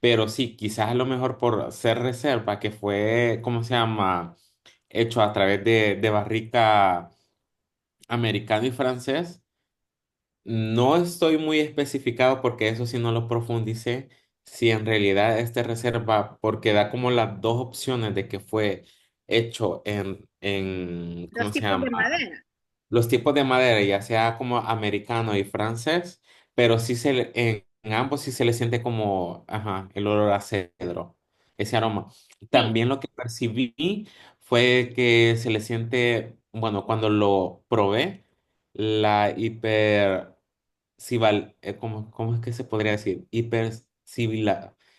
Pero sí, quizás a lo mejor por ser reserva, que fue, ¿cómo se llama? Hecho a través de barrica americano y francés. No estoy muy especificado porque eso sí no lo profundicé. Si en realidad este reserva, porque da como las dos opciones de que fue hecho ¿cómo Los se tipos llama? de madera. Los tipos de madera, ya sea como americano y francés, pero sí en ambos sí se le siente como, ajá, el olor a cedro, ese aroma. Sí. También lo que percibí fue que se le siente, bueno, cuando lo probé, la ¿cómo es que se podría decir?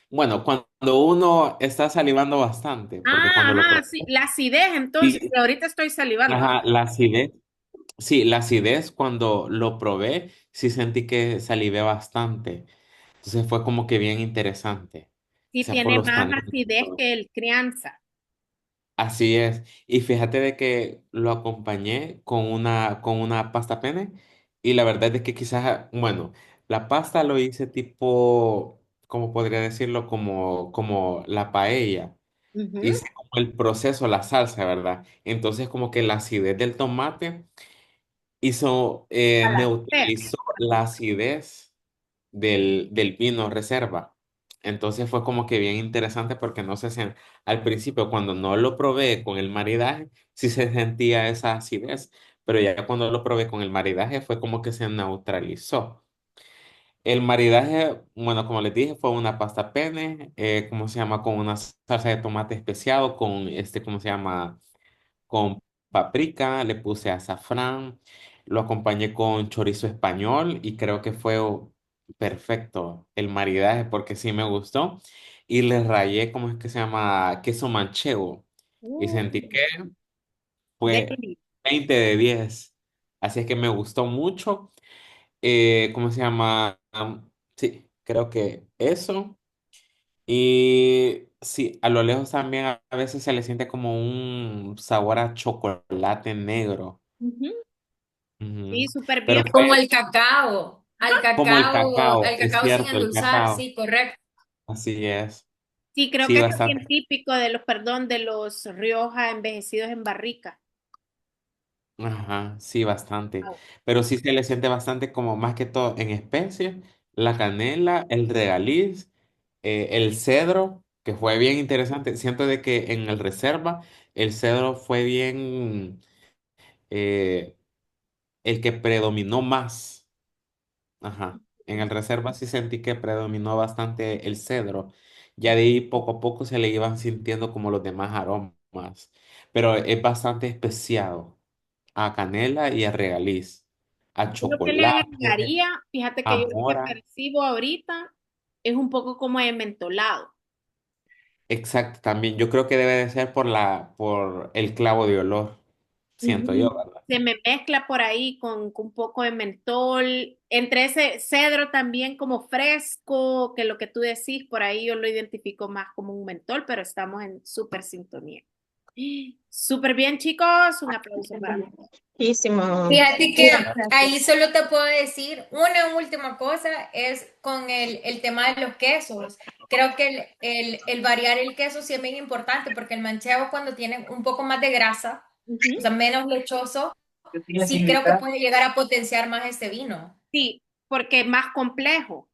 Bueno, cuando uno está salivando bastante, porque Ah, cuando lo ajá, probé, sí. La acidez, entonces, sí, que ahorita estoy salivando. ajá, la acidez. Sí, la acidez cuando lo probé, sí sentí que salivé bastante. Entonces fue como que bien interesante. Sí, Quizás por tiene los más taninos. acidez que el crianza. Así es. Y fíjate de que lo acompañé con una pasta pene. Y la verdad es que quizás, bueno, la pasta lo hice tipo, ¿cómo podría decirlo? Como la paella. Ujú. Hice como el proceso, la salsa, ¿verdad? Entonces como que la acidez del tomate A la seca. neutralizó la acidez del vino reserva. Entonces fue como que bien interesante porque no se al principio cuando no lo probé con el maridaje, sí se sentía esa acidez, pero ya cuando lo probé con el maridaje fue como que se neutralizó. El maridaje, bueno, como les dije, fue una pasta pene, ¿cómo se llama? Con una salsa de tomate especiado, con ¿cómo se llama? Con paprika, le puse azafrán, lo acompañé con chorizo español y creo que fue perfecto el maridaje porque sí me gustó. Y le rayé, ¿cómo es que se llama? Queso manchego. Y Uh, sentí que fue deli. 20 de 10. Así es que me gustó mucho. ¿Cómo se llama? Sí, creo que eso. Y sí, a lo lejos también a veces se le siente como un sabor a chocolate negro. Ujú. Sí, Ujú. súper Pero bien. como fue como al es cacao sin cierto, el endulzar, cacao. sí, correcto. Así es. Sí, creo Sí, que eso es bien bastante. típico de los, perdón, de los Rioja envejecidos en barrica. Ajá, sí, bastante. Wow. Pero sí se le siente bastante como más que todo en especies, la canela, el regaliz, el cedro, que fue bien interesante. Siento de que en el reserva el cedro fue bien eh, el que predominó más. Ajá. En el reserva sí sentí que predominó bastante el cedro. Ya de ahí poco a poco se le iban sintiendo como los demás aromas. Pero es bastante especiado a canela y a regaliz, a Yo lo que le chocolate, agregaría, fíjate a que yo lo que mora. percibo ahorita es un poco como de mentolado. Exacto, también. Yo creo que debe de ser por el clavo de olor, siento yo, Ujú. ¿verdad? Se me mezcla por ahí con un poco de mentol, entre ese cedro también como fresco, que lo que tú decís, por ahí yo lo identifico más como un mentol, pero estamos en súper sintonía. Súper bien, chicos, un aplauso para mí. Muchísimo. Fíjate que ahí Gracias. solo te puedo decir una última cosa, es con el tema de los quesos. Creo que el variar el queso sí es bien importante porque el manchego cuando tiene un poco más de grasa, o Ujú. sea, menos lechoso, sí creo que puede llegar a potenciar más este vino. Sí, porque es más complejo.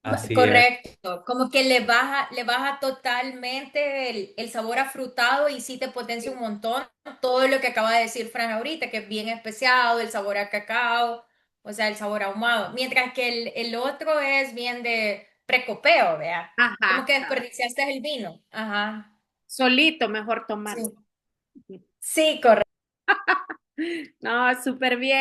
Así es. Correcto, como que le baja totalmente el sabor afrutado y sí te potencia un montón todo lo que acaba de decir Fran ahorita, que es bien especiado, el sabor a cacao, o sea, el sabor ahumado, mientras que el otro es bien de precopeo, vea, como Ajá, que desperdiciaste el vino. Ajá, solito mejor sí, tomarlo. sí, correcto. No, súper bien.